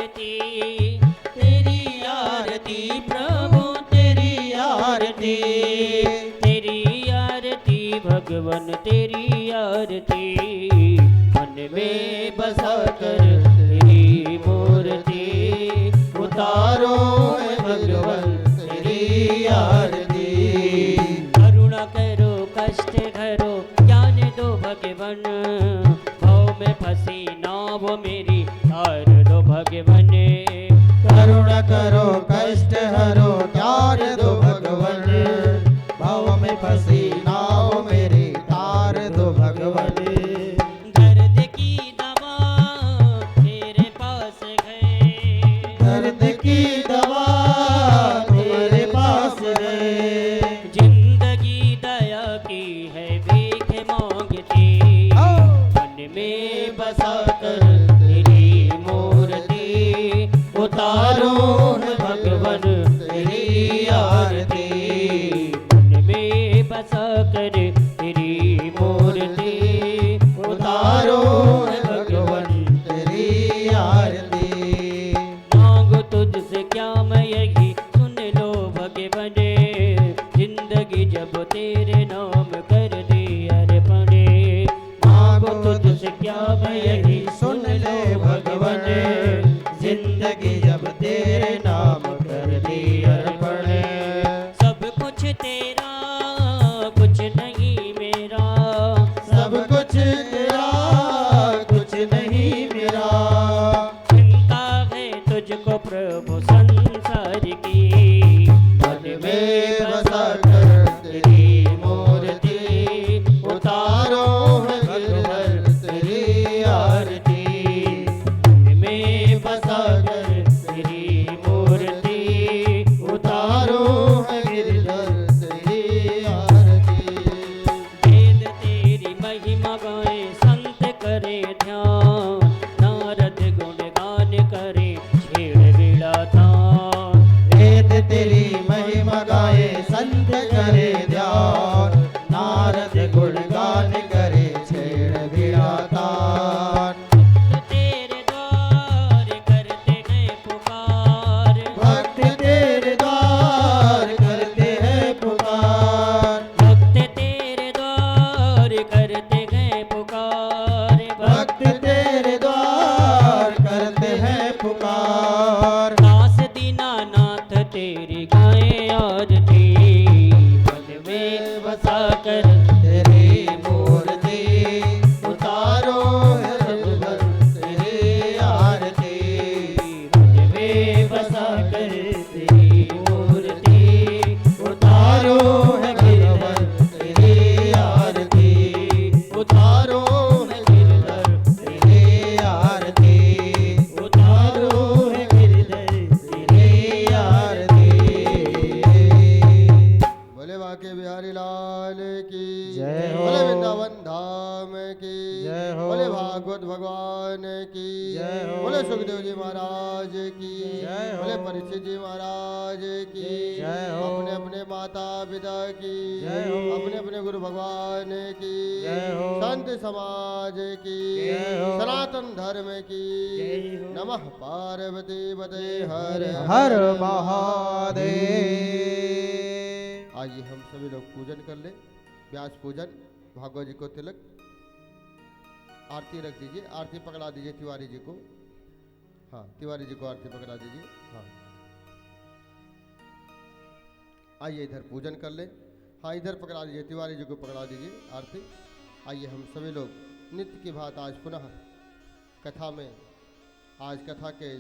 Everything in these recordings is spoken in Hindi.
आरती, तेरी आरती प्रभु तेरी आरती, तेरी आरती भगवन तेरी आरती, मन में बसा कर तेरी मूर्ति, उतारो है भगवन तेरी आरती। करुणा करो कष्ट हरो ज्ञान दो भगवन, भाव में फंसी नाव मेरी तार दो भगवन। करुणा करो कष्ट हरो ज्ञान दो भगवन, भाव में फंसी नाव मेरी तार दो भगवन। दर्द की दवा तेरे पास है, दर्द की दवा तेरे पास है, जिंदगी दया की है भीख मांगती, मन में बसा कर तेरी मूर्ति, उतारो है भगवन तेरी आरती, मन में बसा कर तेरी मूर्ति, उतारो है भगवन तेरी आरती। मांगो तुझसे क्या मैं यही सुन लो भगवन, जिंदगी जब तेरे नाम कर दी अर्पण। मांगो तुझसे क्या मैं यही सुन ले भगवन, जिंदगी जब तेरे नाम कर दी अर्पण। सब कुछ तेरा कुछ नहीं मेरा, सब कुछ तेरा कुछ नहीं मेरा, चिंता है तुझको प्रभु संसार की, मन में बसा कर तेरी मूर्ति, उतारो है भगवन तेरी आरती, मन में बसा कर तेरी मूर्ति, उतारो है गिरधर तेरी आरती। वेद तेरी महिमा गाए संत करे ध्यान, नारद गुण गान करे छेड़ बीड़ा तान। वेद तेरी महिमा गाए संत करे ध्यान, नारद गुणगान करे छेड़ बीड़ा तान। तेरे द्वार करते हैं पुकार, भक्त तेरे द्वार करते हैं पुकार, भक्त तेरे द्वार करते हैं पुकार, भक्त तेरे द्वार करते हैं पुकार। दास दीनानाथ तेरी गाए आरती, मन में बसा कर तेरी मूर्ति, उतारो है रघुवर तेरी आरती। मन में बसा कर तेरी मूर्ति, उतारो है गिरधर तेरी आरती, उतारो है गिरधर तेरी आरती, उतारो है गिरधर तेरी आरती। बोले बाके बिहारी लाल की जय हो। बोले वृंदावन धाम की जय हो। बोले भागवत भगवान की जय हो। बोले सुखदेव जी महाराज की जय हो। बोले परीक्षित जी महाराज की जय हो। अपने अपने माता पिता की जय हो। अपने अपने गुरु भगवान की जय हो। संत समाज की जय हो। सनातन धर्म की जय हो। नमः पार्वती पते हर हर महादेव। आइए हम सभी लोग पूजन कर ले। व्यास पूजन, भागवत जी को तिलक, आरती रख दीजिए, आरती पकड़ा दीजिए तिवारी जी को। हाँ, तिवारी जी को आरती पकड़ा दीजिए। हाँ, आइए इधर पूजन कर ले। हाँ, इधर पकड़ा दीजिए, तिवारी जी को पकड़ा दीजिए आरती। आइए हम सभी लोग नित्य की बात आज पुनः कथा में, आज कथा के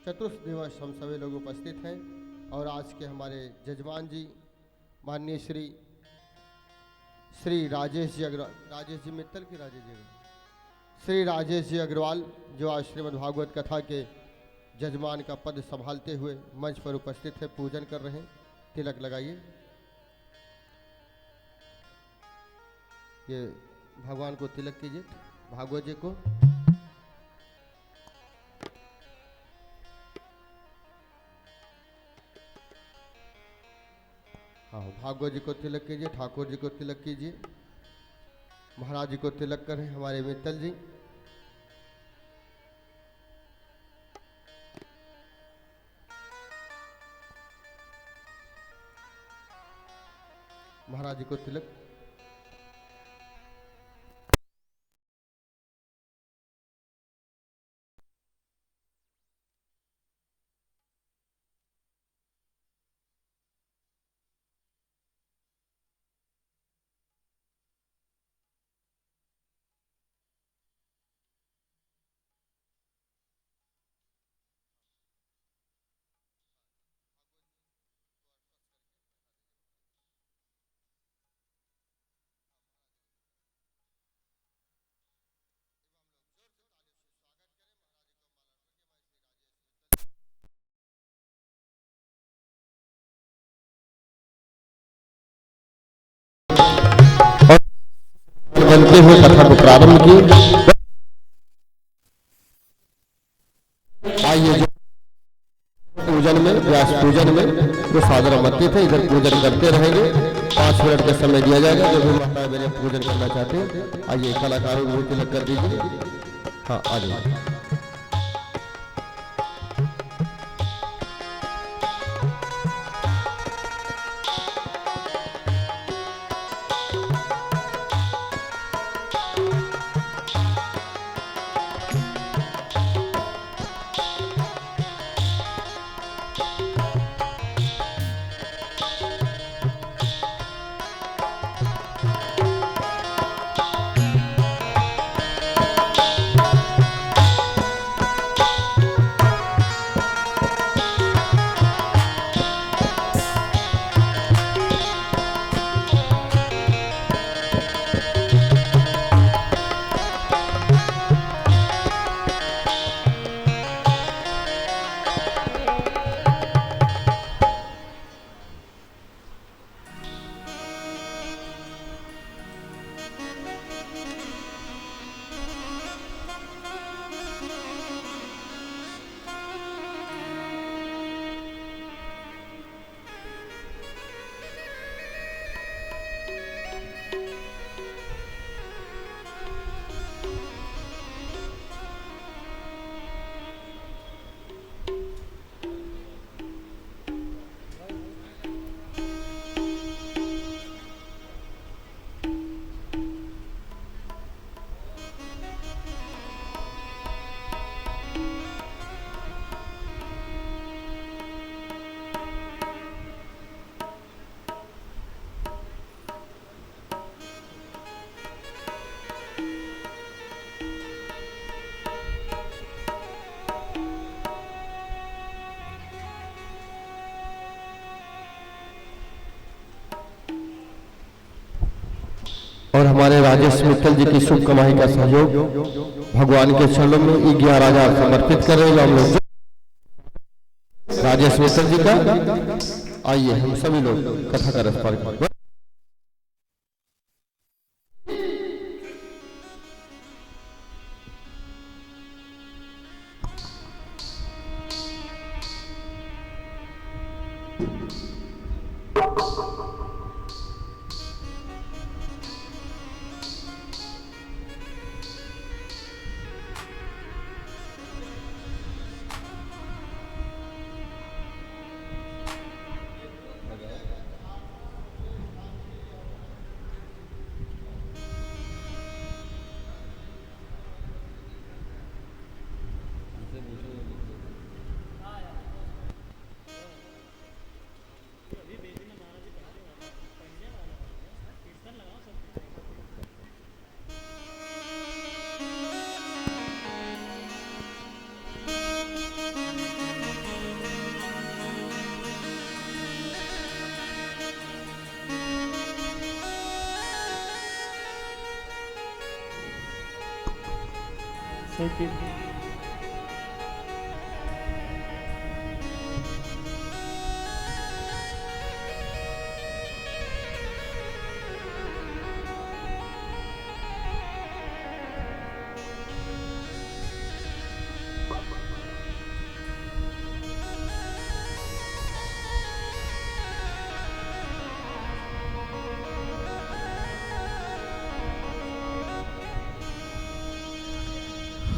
चतुर्थ दिवस हम सभी लोग उपस्थित हैं और आज के हमारे जजमान जी माननीय श्री राजेश जी अग्रवाल, राजेश जी मित्तल की राजेश जी अग्रवाल, श्री राजेश जी अग्रवाल जो आज श्रीमद् भागवत कथा के जजमान का पद संभालते हुए मंच पर उपस्थित है, पूजन कर रहे हैं। तिलक लगाइए। ये भगवान को तिलक कीजिए, भागवत जी को। हाँ, भागवत जी को तिलक कीजिए, ठाकुर जी को तिलक कीजिए, महाराज जी को तिलक करें, हमारे मित्तल जी। महाराज जी को तिलक। बनते हुए कथा को प्रारंभ की। आइए जो पूजन में, व्यास पूजन में वो सादर मध्य थे, इधर पूजन करते रहेंगे। 5 मिनट का समय दिया जाएगा। जो भी माता मेरे पूजन करना चाहते हैं आइए, कलाकारों को तिलक कर दीजिए। हाँ आ जाइए। और हमारे राजेश मित्तल जी की शुभ कमाई का सहयोग भगवान के चरणों में 11,000 समर्पित कर रहे हैं हम लोग राजेश मित्तल जी का। आइए हम सभी लोग कथा का रस पान करें।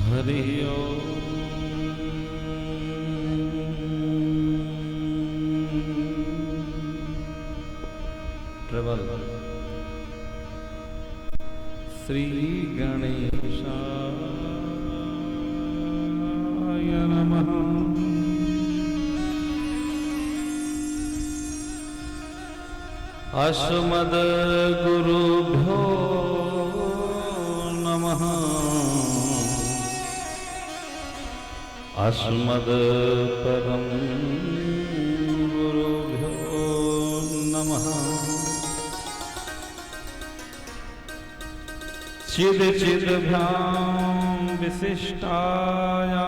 हरि ओम। ट्रेवल श्री गणेशाय नमः। अस्मद्गुरुभ्यो नमः। अस्मद्परं गुरुभ्यो नमः। चिद्भ्यां विशिष्टायां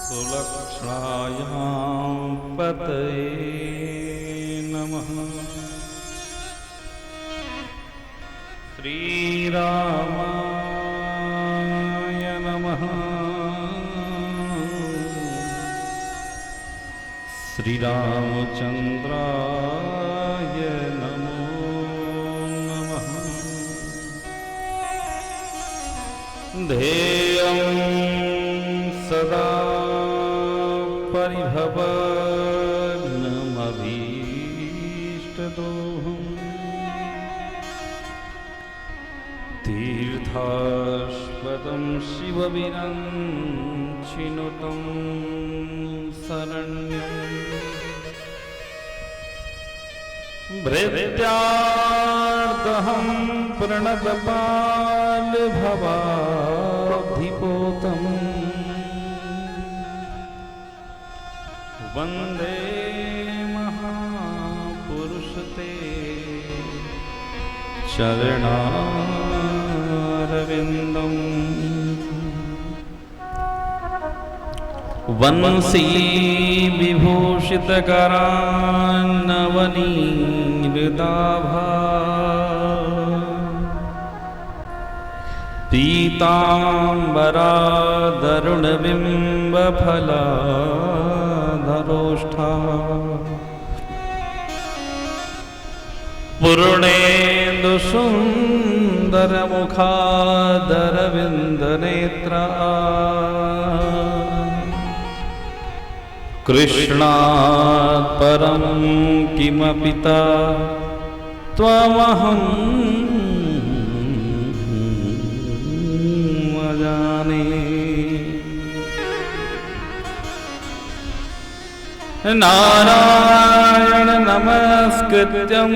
सुलक्षणायां पतये नमः। श्रीरामाय नमः। श्रीरामचन्द्राय नमो नमः। ध्येयं सदा परिभवग्नमभीष्टदोहम् तीर्थास्पदं शिवविरञ्चिनुतं शरण्यम् भृत्यार्दहं प्रणतपालभवाब्धिपोतम् वन्दे महापुरुषते चरणारविन्दम्। वंशी विभूषितकरान्नवनीमृदाभा पीताम्बरादरुणबिम्बफलाधरोष्ठा पूर्णेन्दुसुन्दरमुखादरविन्दनेत्रा कृष्णात् परं किमपि त्वमहं न जाने। नारायण नमस्कृत्यं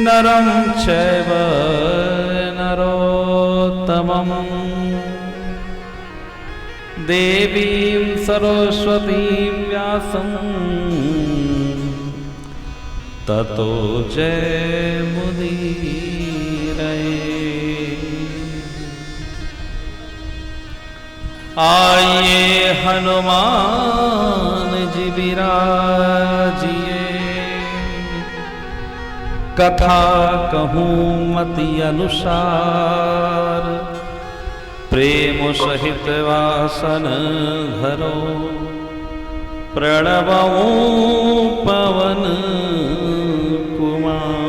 नरं चैव नरोत्तमम् देवीं सरस्वतीं व्यासं ततो जयमुदीरये। आइए हनुमान जी विराजिए कथा कहूँ मति अनुसार प्रेम सहित वासन धरो प्रणवऊँ पवन कुमार।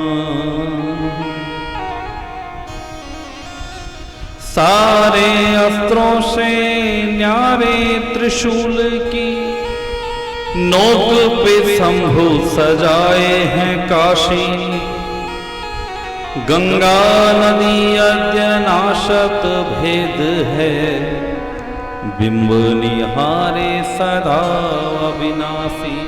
सारे अस्त्रों से न्यारे त्रिशूल की नोक पे शंभु सजाए हैं काशी। गंगा नदी अद्य नाशत भेद है बिंब निहारे सदा अविनाशी।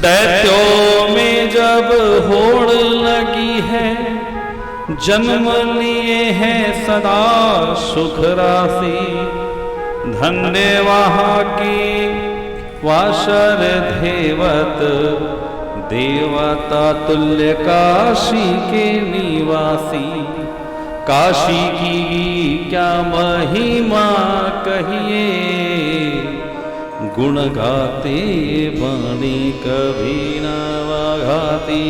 दैत्यों में जब होड़ लगी है जन्म लिए हैं सदा सुख राशि। धन्य वहाँ की वासर धेवत देवता तुल्य काशी के निवासी। काशी की क्या महिमा कहिए गुण गाते वाणी कभी न वाघाती।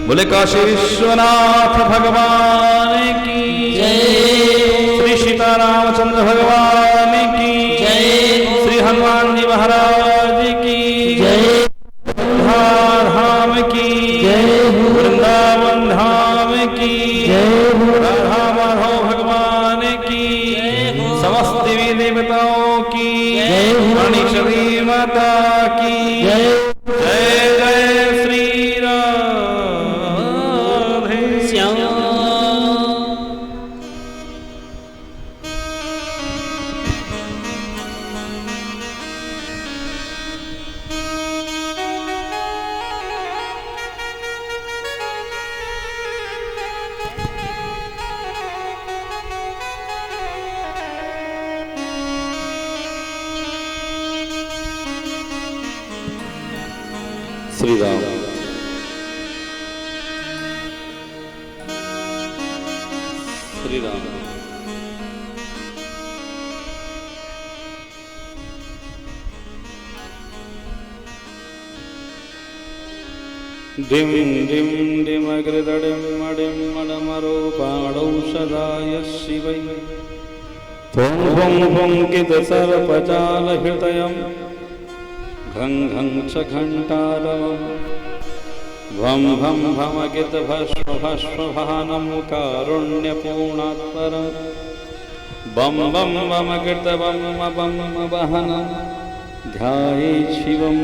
बोले काशी विश्वनाथ भगवान की जय। श्री सीतारामचंद्र भगवान की जय। श्री हनुमान जी महाराज की जय। धाम की जय। वृंदावन धाम की जय। राधा माधव भगवान की समस्त देवी देवताओं की जय। माता की जय। श्री राम। श्री राम। डिम डिम डिमग्रदडिम मडिम मडमरूपाणौषधाय शिवै त्वं भुं भुङ्कित सर्पजालहृदयं घं घं च घण्टारवम् भं भं भमगित भस्म भस्मभानं कारुण्यपूर्णात्परं बम बम बमकृत बम बम वहनं ध्याये शिवं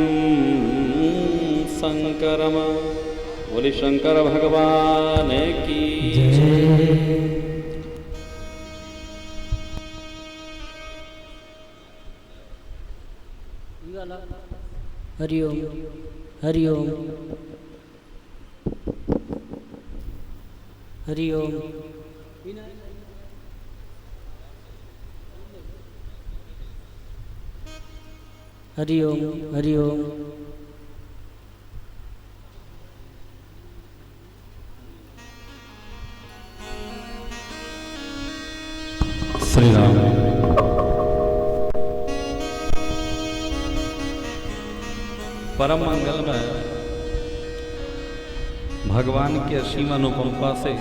शंकरम। बोले शंकर भगवान की हरिओम हरिओम हरिओम। हरिओम हरिओम। श्री राम। परम मंगल में भगवान की असीम अनुकंपा से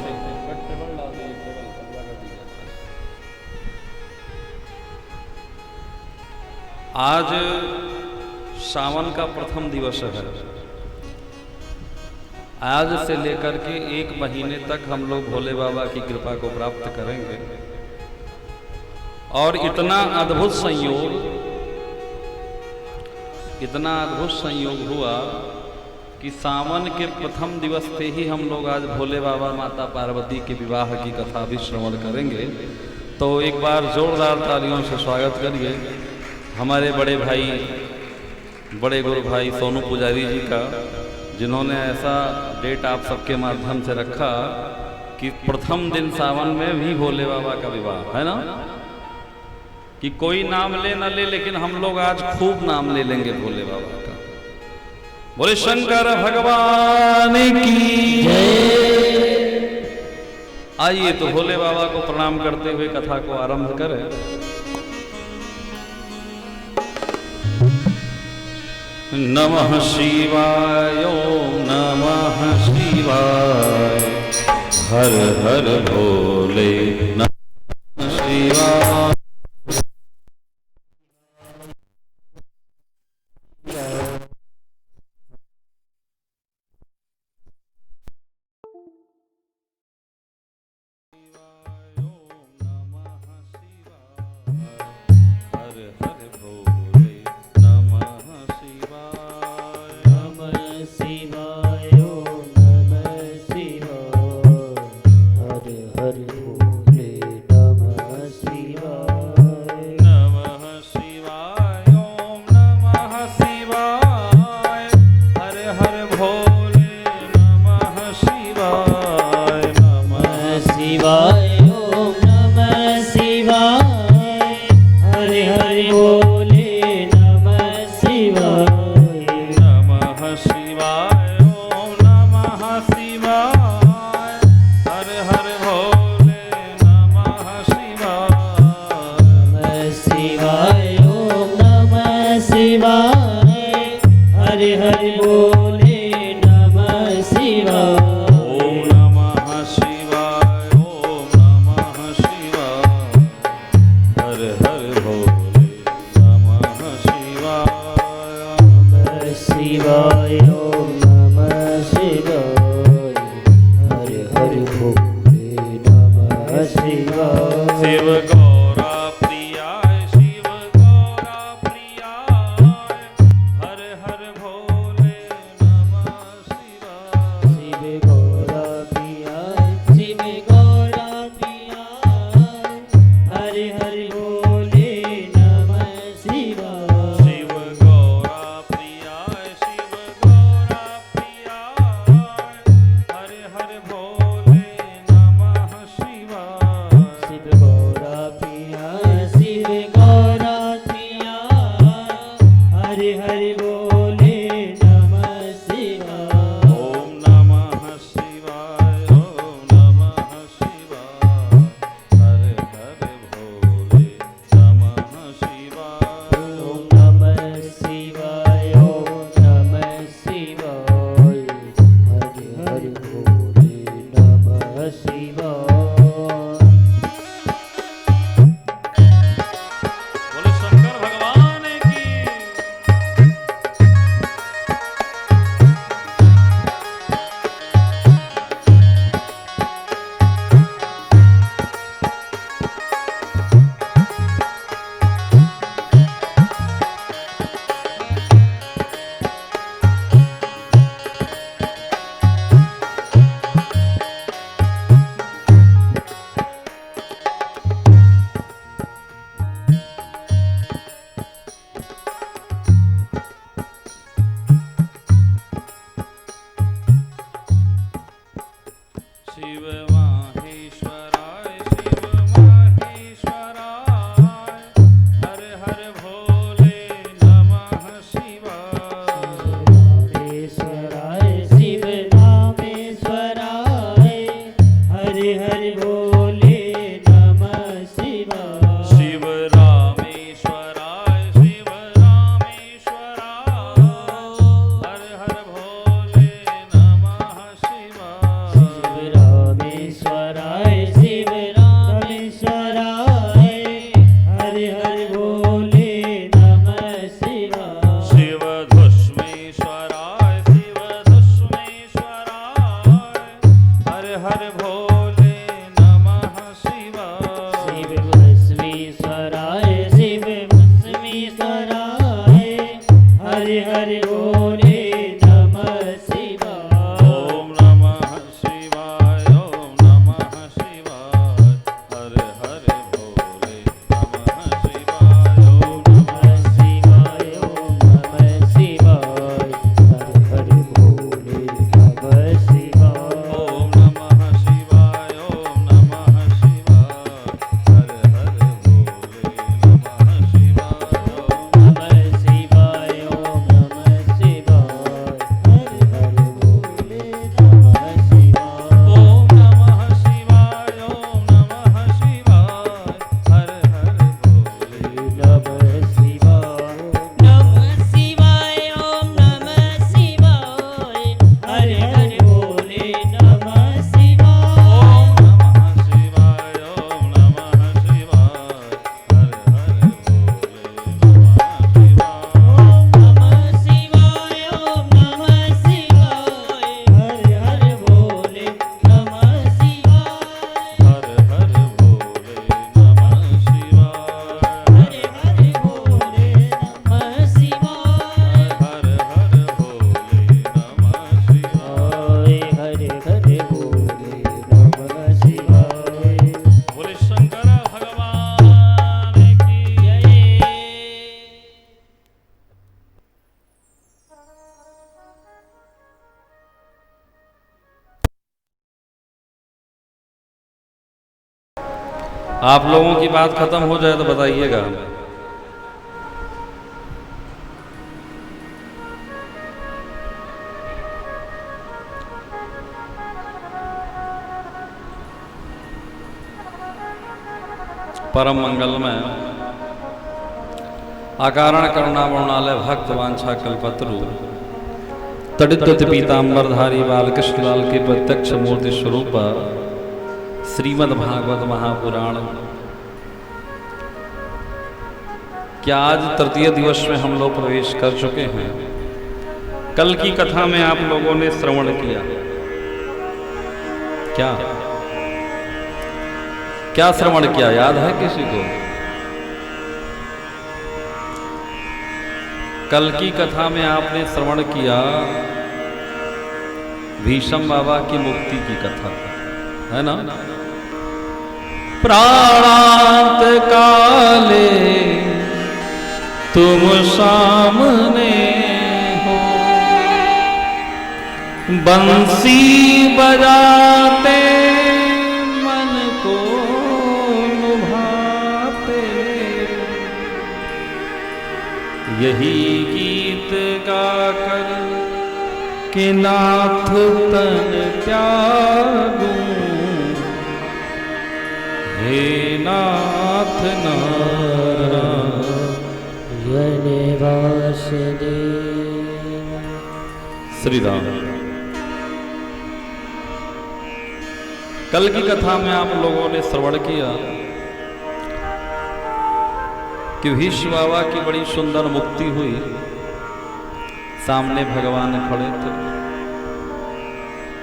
आज सावन का प्रथम दिवस है। आज से लेकर के 1 महीने तक हम लोग भोले बाबा की कृपा को प्राप्त करेंगे। और इतना अद्भुत संयोग हुआ कि सावन के प्रथम दिवस से ही हम लोग आज भोले बाबा माता पार्वती के विवाह की कथा भी श्रवण करेंगे। तो एक बार जोरदार तालियों से स्वागत करिए हमारे बड़े भाई, बड़े गुरु भाई सोनू पुजारी जी का, जिन्होंने ऐसा डेट आप सबके माध्यम से रखा कि प्रथम दिन सावन में भी भोले बाबा का विवाह है ना। कि कोई नाम ले न ले, लेकिन हम लोग आज खूब नाम ले लेंगे भोले बाबा का। बोले शंकर भगवान की जय। आइए तो भोले बाबा को प्रणाम करते हुए कथा को आरंभ करें। नमः शिवाय ओम नमः शिवाय हर हर भोले नमः शिवाय। आप लोगों की बात खत्म हो जाए तो बताइएगा। परम मंगलमय अकारण करुणा वरुणालय भक्त वांछा कल्पतरु तडित पीताम्बरधारी बालकृष्ण लाल के प्रत्यक्ष मूर्ति स्वरूप श्रीमद् भागवत महापुराण। क्या आज तृतीय दिवस में हम लोग प्रवेश कर चुके हैं। कल की कथा में आप लोगों ने श्रवण किया, क्या श्रवण किया, याद है किसी को? कल की कथा में आपने श्रवण किया भीष्म बाबा की मुक्ति की कथा, है ना? प्राणांत काले तुम सामने हो, बंसी बजाते मन को लुभाते, यही गीत गाकर कि नाथ तन त्यागूं, हे नाथ नारायण वासुदेव। श्री राम। कल की कथा में आप लोगों ने श्रवण किया कि भीष्म बाबा की बड़ी सुंदर मुक्ति हुई। सामने भगवान खड़े थे।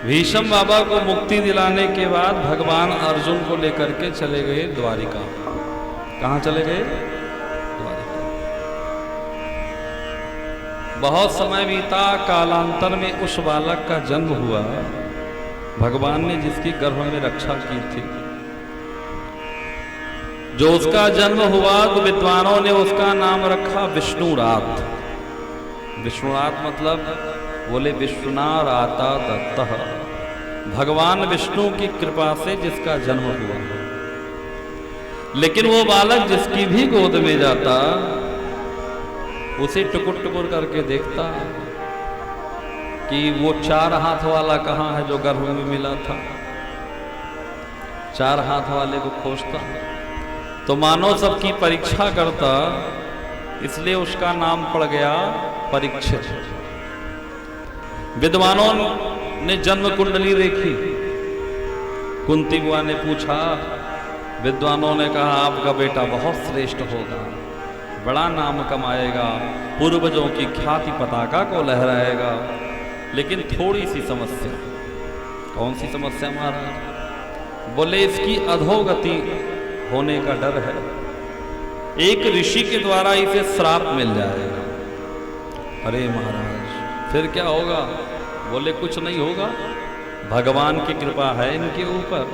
भीष्म बाबा को मुक्ति दिलाने के बाद भगवान अर्जुन को लेकर के चले गए द्वारिका। कहां चले गए? द्वारिका। बहुत समय बीता, कालांतर में उस बालक का जन्म हुआ, भगवान ने जिसकी गर्भ में रक्षा की थी। जो उसका जन्म हुआ तो विद्वानों ने उसका नाम रखा विष्णुरात। विष्णुरात मतलब बोले विष्णुना राता दत्तः, भगवान विष्णु की कृपा से जिसका जन्म हुआ। लेकिन वो बालक जिसकी भी गोद में जाता उसे टुकुर टुकुर करके देखता कि वो 4 हाथ वाला कहाँ है जो गर्भ में मिला था। 4 हाथ वाले को खोजता तो मानो सबकी परीक्षा करता, इसलिए उसका नाम पड़ गया परीक्षित। विद्वानों ने जन्म कुंडली देखी। कुंती बुआ ने पूछा, विद्वानों ने कहा आपका बेटा बहुत श्रेष्ठ होगा, बड़ा नाम कमाएगा, पूर्वजों की ख्याति पताका को लहराएगा। लेकिन थोड़ी सी समस्या। कौन सी समस्या महाराज? बोले इसकी अधोगति होने का डर है। एक ऋषि के द्वारा इसे श्राप मिल जाएगा। अरे महाराज फिर क्या होगा? बोले कुछ नहीं होगा, भगवान की कृपा है इनके ऊपर,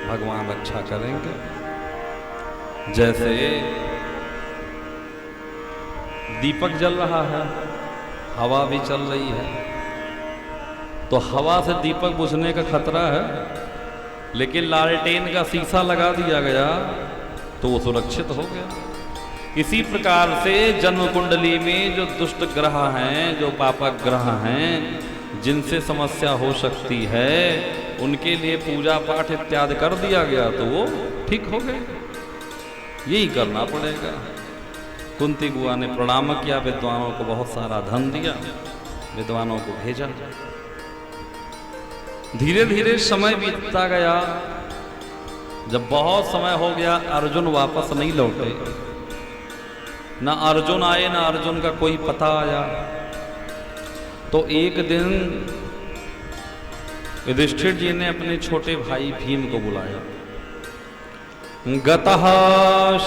भगवान रक्षा करेंगे। जैसे दीपक जल रहा है, हवा भी चल रही है, तो हवा से दीपक बुझने का खतरा है, लेकिन लालटेन का शीशा लगा दिया गया तो वो सुरक्षित हो गया। इसी प्रकार से जन्म कुंडली में जो दुष्ट ग्रह हैं, जो पापक ग्रह हैं, जिनसे समस्या हो सकती है, उनके लिए पूजा पाठ इत्यादि कर दिया गया तो वो ठीक हो गए। यही करना पड़ेगा। कुंती बुआ ने प्रणाम किया, विद्वानों को बहुत सारा धन दिया, विद्वानों को भेजा। धीरे धीरे समय बीतता गया। जब बहुत समय हो गया, अर्जुन वापस नहीं लौटे। ना अर्जुन आए, ना अर्जुन का कोई पता आया। तो एक दिन युधिष्ठिर जी ने अपने छोटे भाई भीम को बुलाया। गतः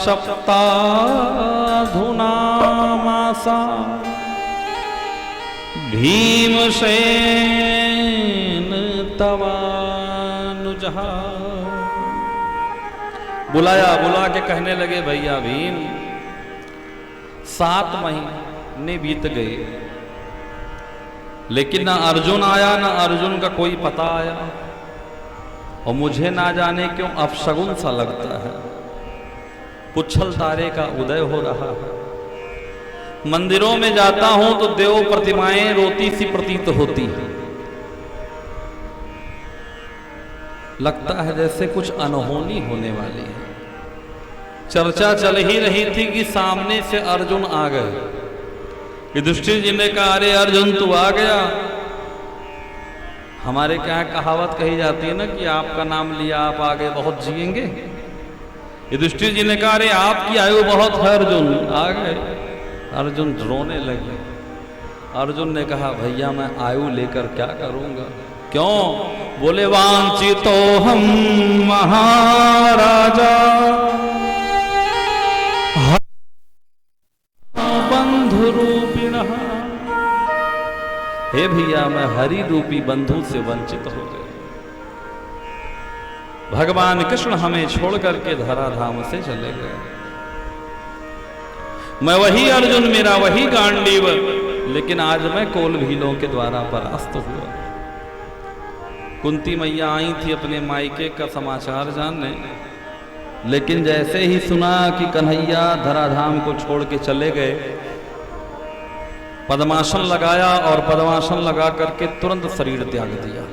सप्ताधुना मासा भीमसेन तवानुजः। बुलाया, बुला के कहने लगे भैया भीम 7 महीने बीत गए, लेकिन ना अर्जुन आया, ना अर्जुन का कोई पता आया, और मुझे ना जाने क्यों अपशगुन सा लगता है। पुच्छल तारे का उदय हो रहा है। मंदिरों में जाता हूं तो देव प्रतिमाएं रोती सी प्रतीत होती है, लगता है जैसे कुछ अनहोनी होने वाली है। चर्चा चल ही रही थी कि सामने से अर्जुन आ गए। युधिष्ठिर जी ने कहा, अरे अर्जुन तू आ गया। हमारे क्या कहावत कही जाती है ना कि आपका नाम लिया आप आगे बहुत जिएंगे। युधिष्ठिर जी ने कहा, अरे आपकी आयु बहुत है अर्जुन, आ गए। अर्जुन रोने लगे। अर्जुन ने कहा, भैया मैं आयु लेकर क्या करूंगा? क्यों? बोले, वांछितो हम महाराजा बंधु रूपिणः। हे भैया मैं हरि रूपी बंधु से वंचित हो गए। भगवान कृष्ण हमें छोड़ करके धराधाम से चले गए। मैं वही अर्जुन, मेरा वही गांडीव, लेकिन आज मैं कोल भीलों के द्वारा परास्त हुआ। कुंती मैया आई थी अपने मायके का समाचार जानने, लेकिन जैसे ही सुना कि कन्हैया धराधाम को छोड़ के चले गए, पद्मासन लगाया और पद्मासन लगा करके तुरंत शरीर त्याग दिया।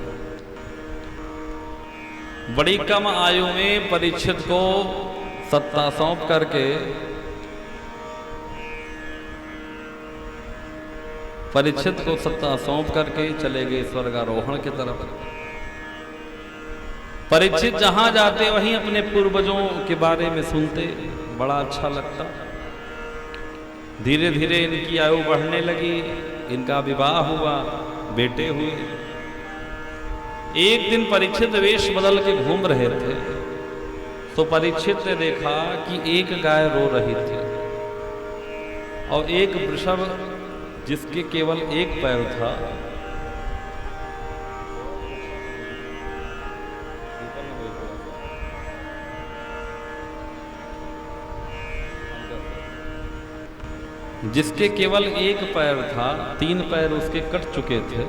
बड़ी कम आयु में परीक्षित को सत्ता सौंप करके चले गए स्वर्गारोहण की तरफ। परीक्षित जहां जाते वहीं अपने पूर्वजों के बारे में सुनते, बड़ा अच्छा लगता। धीरे धीरे इनकी आयु बढ़ने लगी, इनका विवाह हुआ, बेटे हुए। एक दिन परीक्षित वेश बदल के घूम रहे थे तो परीक्षित ने देखा कि एक गाय रो रही थी और एक वृषभ जिसके केवल एक पैर था जिसके केवल एक पैर था, 3 पैर उसके कट चुके थे।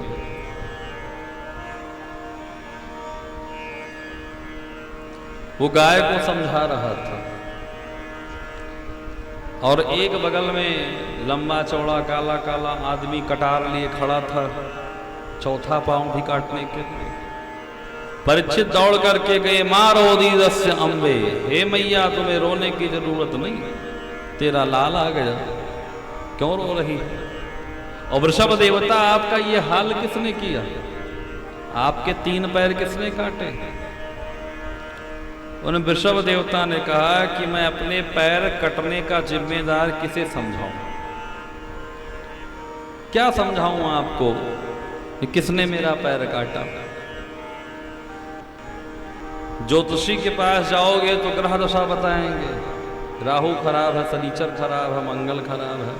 वो गाय को समझा रहा था और एक बगल में लंबा चौड़ा काला काला आदमी कटार लिए खड़ा था, चौथा पांव भी काटने के लिए। परीक्षित दौड़ करके गए, मारो दीदस्य अम्बे, हे मैया तुम्हें रोने की जरूरत नहीं, तेरा लाल आ गया, क्यों रो रही है? और वृषभ देवता आपका ये हाल किसने किया? आपके 3 पैर किसने काटे? उन वृषभ देवता ने कहा कि मैं अपने पैर कटने का जिम्मेदार किसे समझाऊं? क्या समझाऊं आपको कि किसने मेरा पैर काटा? ज्योतिषी के पास जाओगे तो ग्रह दशा बताएंगे, राहु खराब है, शनिचर खराब है, मंगल खराब है।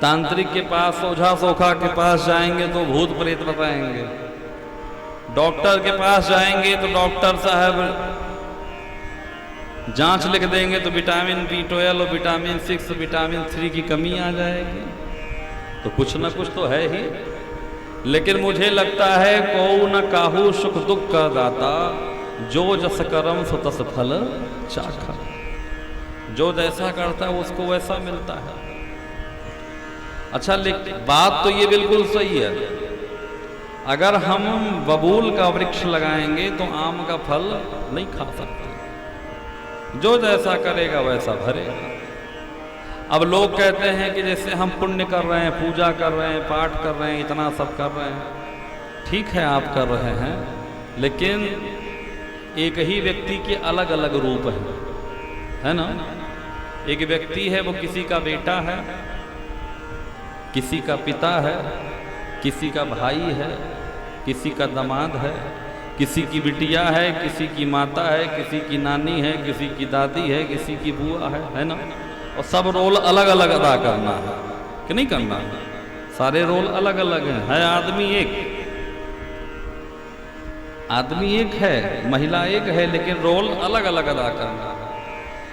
तांत्रिक के पास, ओझा सोखा के पास जाएंगे तो भूत प्रेत बताएंगे। डॉक्टर के पास जाएंगे तो डॉक्टर साहब जांच लिख देंगे तो विटामिन B12 और विटामिन 6, विटामिन 3 की कमी आ जाएगी। तो कुछ ना कुछ तो है ही। लेकिन मुझे लगता है को न काहू सुख दुख का दाता, जो जस करम सो तस फल चाखा। जो जैसा करता है उसको वैसा मिलता है। अच्छा, लेकिन बात तो ये बिल्कुल सही है, अगर हम बबूल का वृक्ष लगाएंगे तो आम का फल नहीं खा सकते। जो जैसा करेगा वैसा भरेगा। अब लोग कहते हैं कि जैसे हम पुण्य कर रहे हैं, पूजा कर रहे हैं, पाठ कर रहे हैं, इतना सब कर रहे हैं, ठीक है आप कर रहे हैं, लेकिन एक ही व्यक्ति के अलग अलग रूप है ना। एक व्यक्ति है वो किसी का बेटा है, किसी का पिता है, किसी का भाई है, किसी का दामाद है, किसी की बिटिया है, किसी की माता है, किसी की नानी है, किसी की दादी है, किसी की बुआ है ना। और सब रोल अलग अलग अदा करना है कि नहीं करना है? सारे रोल अलग अलग हैं। है आदमी एक है, महिला एक है, लेकिन रोल अलग अलग अदा करना है।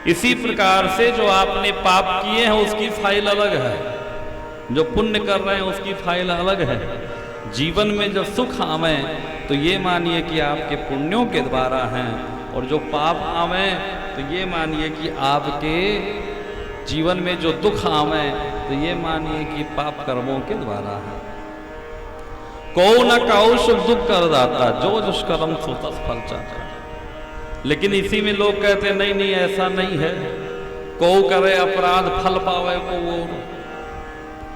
इसी प्रकार से जो आपने पाप किए हैं उसकी फाइल अलग है, जो पुण्य कर रहे हैं उसकी फाइल अलग है। जीवन में जब सुख आवे तो ये मानिए कि आपके पुण्यों के द्वारा हैं और जो पाप आवे तो ये मानिए कि आपके जीवन में जो दुख आवे तो ये मानिए कि पाप कर्मों के द्वारा है। को न कौश दुख कर दाता जो दुष्कर्म सो तस फल चाहता। लेकिन इसी में लोग कहते नहीं नहीं ऐसा नहीं है, को करे अपराध फल पावे को और।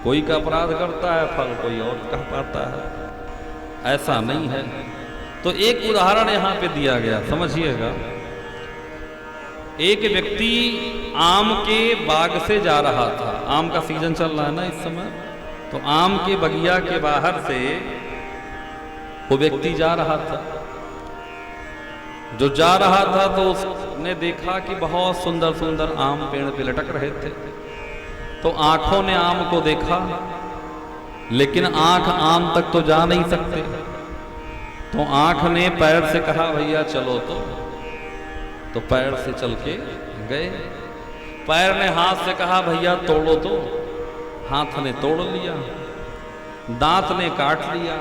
कोई का अपराध करता है फल कोई और कह पाता है, ऐसा नहीं है। तो एक उदाहरण यहाँ पे दिया गया, समझिएगा। एक व्यक्ति आम के बाग से जा रहा था, आम का सीजन चल रहा है ना इस समय, तो आम के बगिया के बाहर से वो व्यक्ति जा रहा था। जो जा रहा था तो उसने देखा कि बहुत सुंदर सुंदर आम पेड़ पे लटक रहे थे। तो आंखों ने आम को देखा, लेकिन आंख आम तक तो जा नहीं सकते। तो आंख ने पैर से कहा भैया चलो। तो पैर से चल के गए। पैर ने हाथ से कहा भैया तोड़ो। तो हाथ ने तोड़ लिया, दांत ने काट लिया,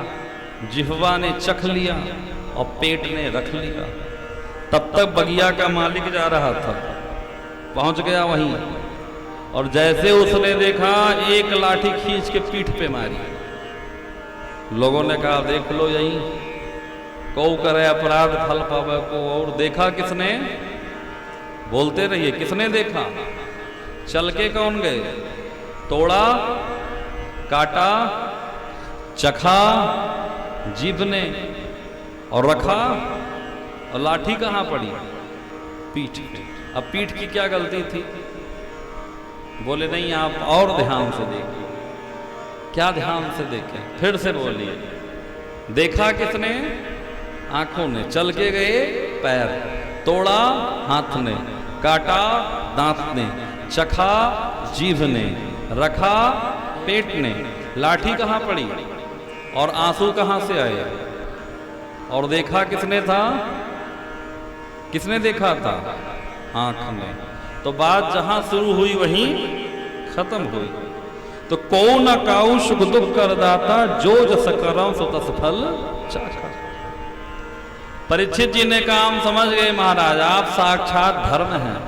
जिह्वा ने चख लिया और पेट ने रख लिया। तब तक बगिया का मालिक जा रहा था, पहुंच गया वहीं, और जैसे उसने देखा एक लाठी खींच के पीठ पे मारी। लोगों ने कहा देख लो यहीं, को करे अपराध फल पावे को और। देखा किसने? बोलते रहिए, किसने देखा? चल के कौन गए? तोड़ा, काटा, चखा जीभ ने और रखा, और लाठी कहाँ पड़ी? पीठ पे। अब पीठ की क्या गलती थी? बोले नहीं आप और ध्यान से देखिए। क्या ध्यान से देखें? फिर से बोलिए। देखा किसने? आंखों ने। चल के गए पैर, तोड़ा हाथ ने, काटा दांत ने, चखा जीभ ने, रखा पेट ने। लाठी कहाँ पड़ी और आंसू कहाँ से आए? और देखा किसने था? किसने देखा था? आंख ने। तो बात जहां शुरू हुई वहीं खत्म हुई। तो को न काऊ सुख दुख कर दाता जो जस करम सो तस फल चाखा। परीक्षित जी ने कहा हम समझ गए महाराज, आप साक्षात धर्म हैं,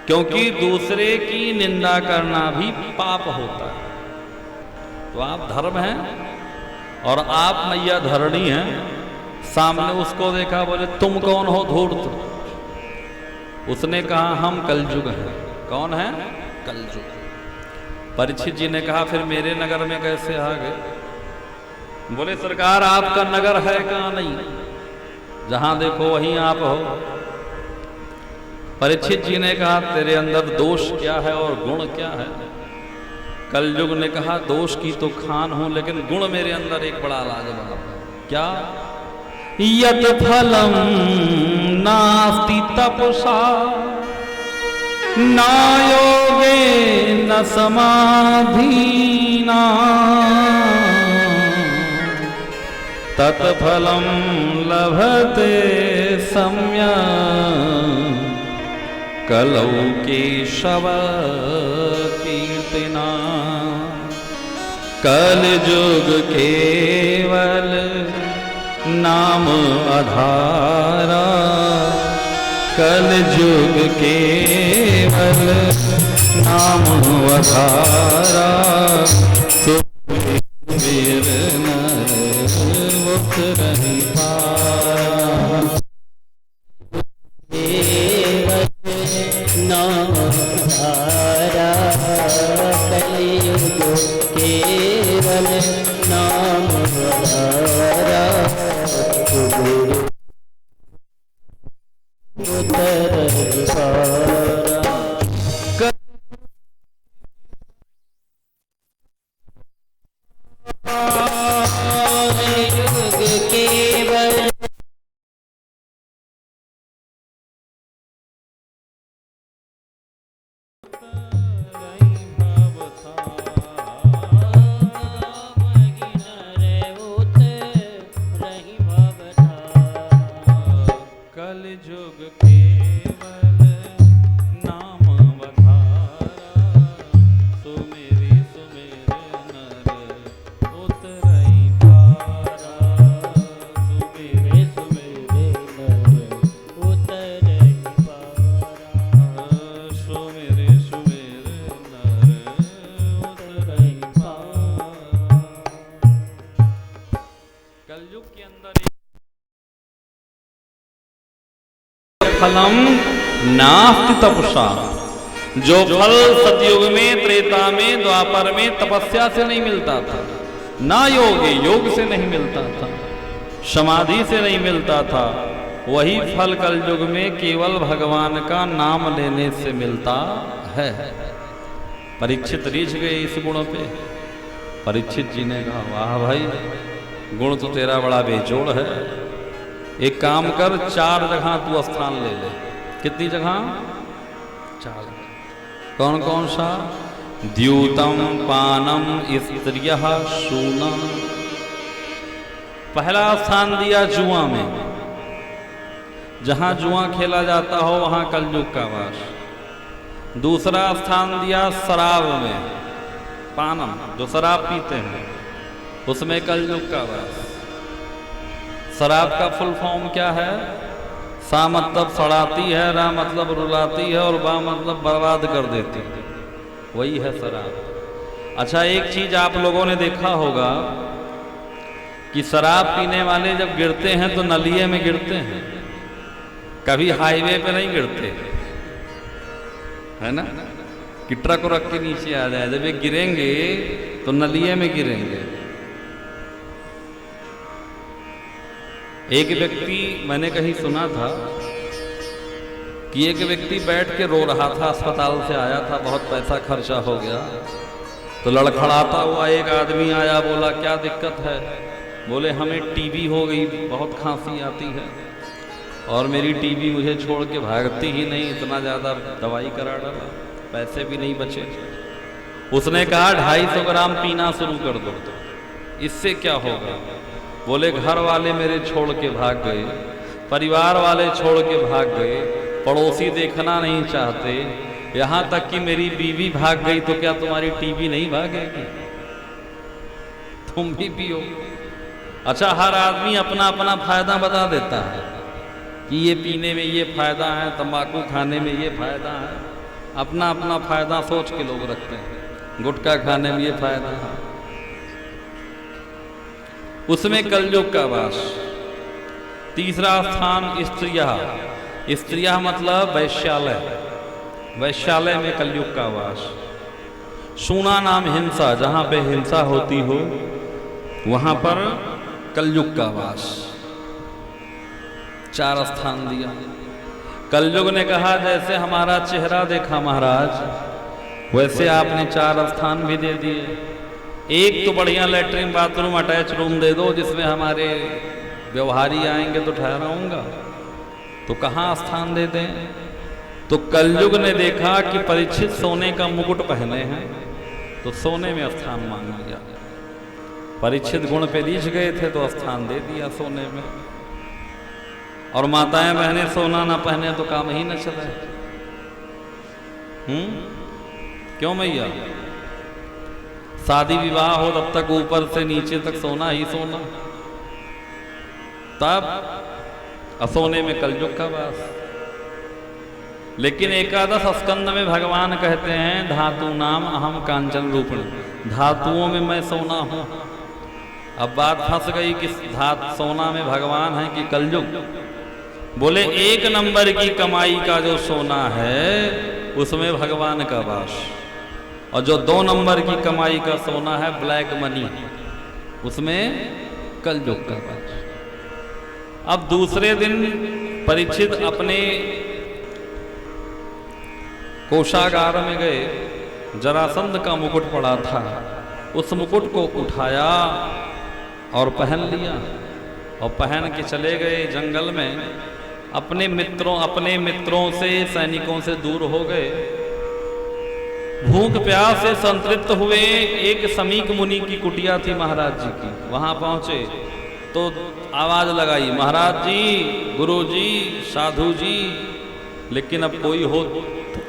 क्योंकि दूसरे की निंदा करना भी पाप होता है। तो आप धर्म हैं और आप मैया धरणी हैं। सामने उसको देखा, बोले तुम कौन हो धूर्त? उसने कहा हम कलयुग हैं। कौन है? कलयुग। परीक्षित जी ने कहा फिर मेरे नगर में कैसे आ गए? बोले सरकार आपका नगर है कहाँ? नहीं, जहां देखो वहीं आप हो। परीक्षित जी ने कहा तेरे अंदर दोष क्या है और गुण क्या है? कलयुग ने कहा दोष की तो खान हूं, लेकिन गुण मेरे अंदर एक बड़ा लाजवाब है। क्या? यत फलम नास्ति तपसा ना योगे न समाधिना तत्फलम लभते सम्यक् कलौ केशव कीर्तना। कलयुग केवल नाम आधारा, कलयुग केवल नाम आधारा। सुबीर नर मुक्त नहीं पारा। नाम धारा कलयुग केवल नाम धारा। उतर पारा। कलयुग केवल कलयुग केवल नाम वधारा। सुमेरी सुमेर नर उतरई पारा। सुमेरी सुमेर नर फलम नास्ति तपसा। जो फल सतयुग में, त्रेता में, द्वापर में तपस्या से नहीं मिलता था, ना योग से नहीं मिलता था, समाधि से नहीं मिलता था, वही फल कलयुग में केवल भगवान का नाम लेने से मिलता है। परीक्षित रीझ गए इस गुण पे। परीक्षित जी ने कहा, वाह भाई, गुण तो तेरा बड़ा बेजोड़ है। एक काम कर, 4 जगह तू स्थान ले ले। कितनी जगह? 4। कौन कौन सा? द्यूतम, पानम, स्त्रियः, शूना। पहला स्थान दिया जुआ में, जहां जुआ खेला जाता हो वहां कलयुग का वास। दूसरा स्थान दिया शराब में, पानम, जो शराब पीते हैं उसमें कलयुग का वास। शराब का फुल फॉर्म क्या है? सा मतलब सड़ाती है, रा मतलब रुलाती है, और बा मतलब बर्बाद कर देती है, वही है शराब। अच्छा, एक चीज आप लोगों ने देखा होगा कि शराब पीने वाले जब गिरते हैं तो नलिये में गिरते हैं, कभी हाईवे पे नहीं गिरते, है ना, कि ट्रक रख के नीचे आ जाए। जब ये गिरेंगे तो नलिये में गिरेंगे। एक व्यक्ति, मैंने कहीं सुना था कि एक व्यक्ति बैठ के रो रहा था, अस्पताल से आया था, बहुत पैसा खर्चा हो गया, तो लड़खड़ाता हुआ एक आदमी आया, बोला क्या दिक्कत है? बोले हमें टीबी हो गई, बहुत खांसी आती है, और मेरी टीबी मुझे छोड़ के भागती ही नहीं, इतना ज़्यादा दवाई करा डाला, पैसे भी नहीं बचे। उसने कहा 250 ग्राम पीना शुरू कर दो, इससे क्या होगा? बोले घर वाले मेरे छोड़ के भाग गए, परिवार वाले छोड़ के भाग गए, पड़ोसी देखना नहीं चाहते, यहाँ तक कि मेरी बीवी भाग गई, तो क्या तुम्हारी टीबी नहीं भागेगी? तुम भी पियो। अच्छा, हर आदमी अपना अपना फायदा बता देता है कि ये पीने में ये फायदा है, तंबाकू खाने में ये फायदा है, अपना अपना फायदा सोच के लोग रखते हैं। गुटखा खाने में ये फायदा है, उसमें कलयुग का वास। तीसरा स्थान स्त्रिया। स्त्रिया मतलब वैश्यालय, वैश्यालय में कलयुग का वास। शूना नाम हिंसा, जहां पे हिंसा होती हो वहां पर कलयुग का वास। 4 स्थान दिया। कलयुग ने कहा जैसे हमारा चेहरा देखा महाराज, वैसे आपने 4 स्थान भी दे दिए। एक तो बढ़िया लेटरिन बाथरूम अटैच रूम दे दो, जिसमें हमारे व्यवहारी आएंगे तो ठहराऊंगा, तो कहाँ स्थान दे दें? तो कलयुग ने देखा कि परीक्षित सोने का मुकुट पहने हैं, तो सोने में स्थान मांग लिया। परीक्षित गुण पे रीझ गए थे तो स्थान दे दिया सोने में। और माताएं बहनें सोना ना पहने तो काम ही न चले। क्यों मैया? शादी विवाह हो तब तक ऊपर से नीचे तक सोना ही सोना, तब असोने में कलयुग का वास। लेकिन एकादश स्कंद में भगवान कहते हैं धातु नाम अहम कांचन रूपण, धातुओं में मैं सोना हूं। अब बात फंस गई कि सोना में भगवान है कि कलयुग? बोले 1 नंबर की कमाई का जो सोना है उसमें भगवान का वास, और जो 2 नंबर की कमाई का सोना है ब्लैक मनी, उसमें कलयुग का वास। अब दूसरे दिन परीक्षित अपने कोषागार में गए, जरासंध का मुकुट पड़ा था, उस मुकुट को उठाया और पहन लिया, और पहन के चले गए जंगल में। अपने मित्रों से, सैनिकों से दूर हो गए। भूख प्यास से संतृप्त हुए। एक समीक मुनि की कुटिया थी महाराज जी की, वहां पहुंचे तो आवाज लगाई, महाराज जी, गुरु जी, साधु जी। लेकिन अब कोई हो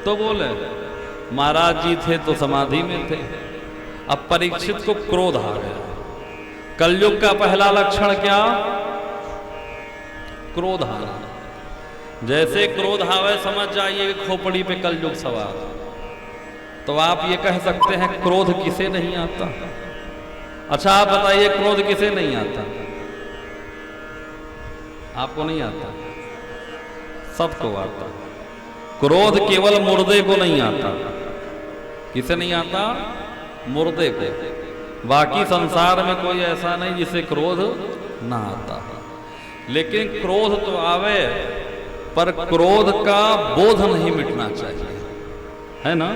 तो बोले। महाराज जी थे तो समाधि में थे। अब परीक्षित को क्रोध आ गया। कलयुग का पहला लक्षण क्या? क्रोध आना। जैसे क्रोध आवे समझ जाइए कि खोपड़ी पे कलयुग सवार। तो आप ये कह सकते हैं क्रोध किसे नहीं आता? अच्छा आप बताइए क्रोध किसे नहीं आता? आपको नहीं आता? सबको आता। क्रोध केवल मुर्दे को नहीं आता। किसे नहीं आता? मुर्दे को। बाकी संसार में कोई ऐसा नहीं जिसे क्रोध ना आता। लेकिन क्रोध तो आवे, पर क्रोध का बोध नहीं मिटना चाहिए, है ना?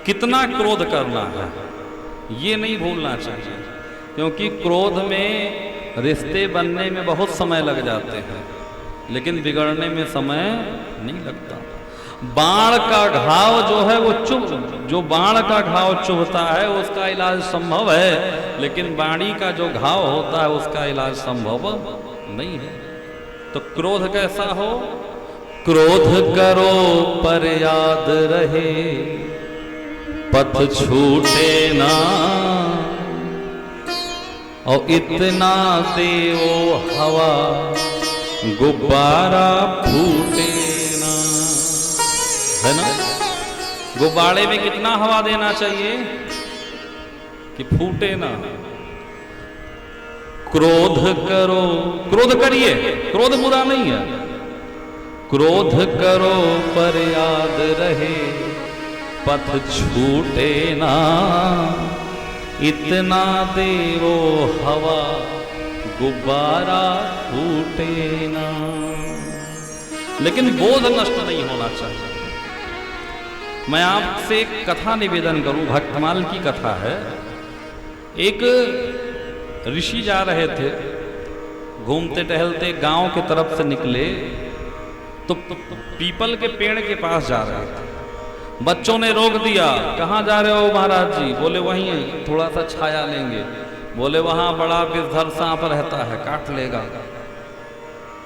कितना क्रोध करना है ये नहीं भूलना चाहिए, क्योंकि क्रोध में रिश्ते बनने में बहुत समय लग जाते हैं, लेकिन बिगड़ने में समय नहीं लगता। बाण का घाव जो है वो जो बाण का घाव चुभता है उसका इलाज संभव है, लेकिन बाणी का जो घाव होता है उसका इलाज संभव नहीं है। तो क्रोध कैसा हो? क्रोध करो पर याद रहे, पथ छूटे ना, और इतना दे वो हवा, गुब्बारा फूटे ना, है ना? गुब्बारे में कितना हवा देना चाहिए कि फूटे ना। क्रोध करो, क्रोध करिए, क्रोध बुरा नहीं है। क्रोध करो पर याद रहे, पथ छूटे ना, इतना दे वो हवा, गुब्बारा फूटे ना। लेकिन बोध नष्ट नहीं होना चाहिए। मैं आपसे एक कथा निवेदन करूं, भक्तमाल की कथा है। एक ऋषि जा रहे थे, घूमते टहलते गांव की तरफ से निकले तो पीपल के पेड़ के पास जा रहे थे। बच्चों ने रोक दिया, कहाँ जा रहे हो महाराज जी? बोले वहीं थोड़ा सा छाया लेंगे। बोले वहां बड़ा विषधर सांप रहता है, काट लेगा।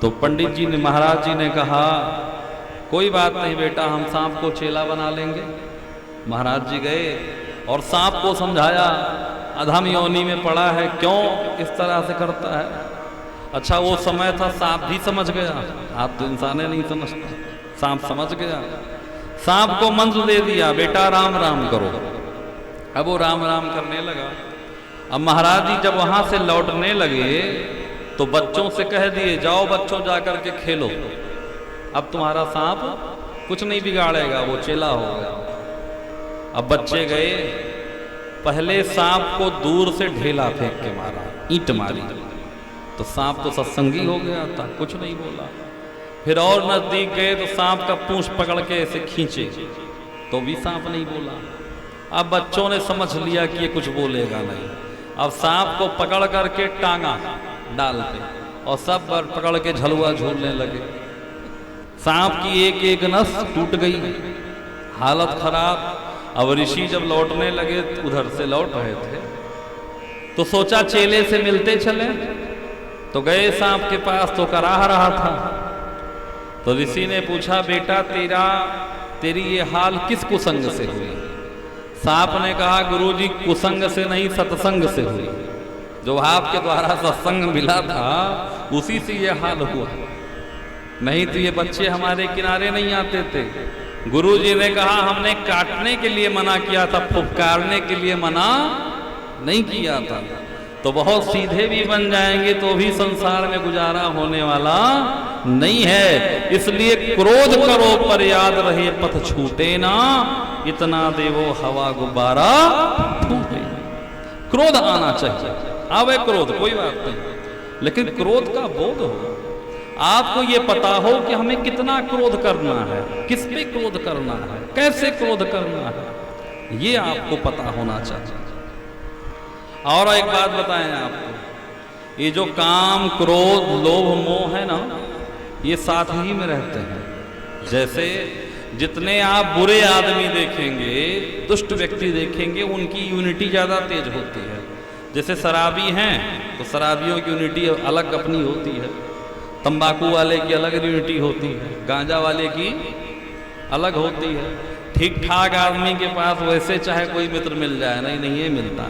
तो पंडित जी ने, महाराज जी ने कहा कोई बात नहीं बेटा, हम सांप को चेला बना लेंगे। महाराज जी गए और सांप को समझाया, अधम योनि में पड़ा है, क्यों इस तरह से करता है। अच्छा वो समय था, सांप भी समझ गया, आप तो इंसाने नहीं समझता। सांप समझ गया, सांप को मंत्र दे दिया, बेटा राम राम करो। अब वो राम राम करने लगा। अब महाराज जी जब वहां से लौटने लगे तो बच्चों से कह दिए, जाओ बच्चों जाकर के खेलो, अब तुम्हारा सांप कुछ नहीं बिगाड़ेगा, वो चेला हो गया। अब बच्चे गए, पहले सांप को दूर से ढेला फेंक के मारा, ईंट मारी, तो सांप तो सत्संगी हो गया था, कुछ नहीं बोला। फिर और नजदीक गए तो सांप का पूंछ पकड़ के ऐसे खींचे तो भी सांप नहीं बोला। अब बच्चों ने समझ लिया कि ये कुछ बोलेगा नहीं। अब सांप को पकड़ करके टांगा डाल पे और सब पकड़ के झलुआ झूलने लगे। सांप की एक एक नस टूट गई, हालत खराब। अब ऋषि जब लौटने लगे, उधर से लौट रहे थे, तो सोचा चेले से मिलते चले। तो गए सांप के पास, तो कराह रहा था। तो ऋषि ने पूछा, बेटा तेरी ये हाल किस कुसंग से हुई? सांप ने कहा, गुरुजी कुसंग से नहीं, सत्संग से हुई। जो आपके द्वारा सत्संग मिला था उसी से ये हाल हुआ, नहीं तो ये बच्चे हमारे किनारे नहीं आते थे। गुरुजी ने कहा, हमने काटने के लिए मना किया था, फुफकारने के लिए मना नहीं किया था। तो बहुत सीधे भी बन जाएंगे तो भी संसार में गुजारा होने वाला नहीं है। इसलिए क्रोध करो पर याद रहे, पथ छूटे ना, इतना देवो हवा, गुब्बारा फूटे। क्रोध आना चाहिए, आवे क्रोध, कोई बात नहीं, लेकिन क्रोध का बोध हो। आपको ये पता हो कि हमें कितना क्रोध करना है, किस पे क्रोध करना है, कैसे क्रोध करना है, ये आपको पता होना चाहिए। और एक बात बताएं आपको, ये जो काम, क्रोध, लोभ, मोह है ना, ये साथ ही में रहते हैं। जैसे जितने आप बुरे आदमी देखेंगे, दुष्ट व्यक्ति देखेंगे, उनकी यूनिटी ज़्यादा तेज होती है। जैसे शराबी हैं तो शराबियों की यूनिटी अलग अपनी होती है, तंबाकू वाले की अलग यूनिटी होती है, गांजा वाले की अलग होती है। ठीक ठाक आदमी के पास वैसे चाहे कोई मित्र मिल जाए, नहीं ये मिलता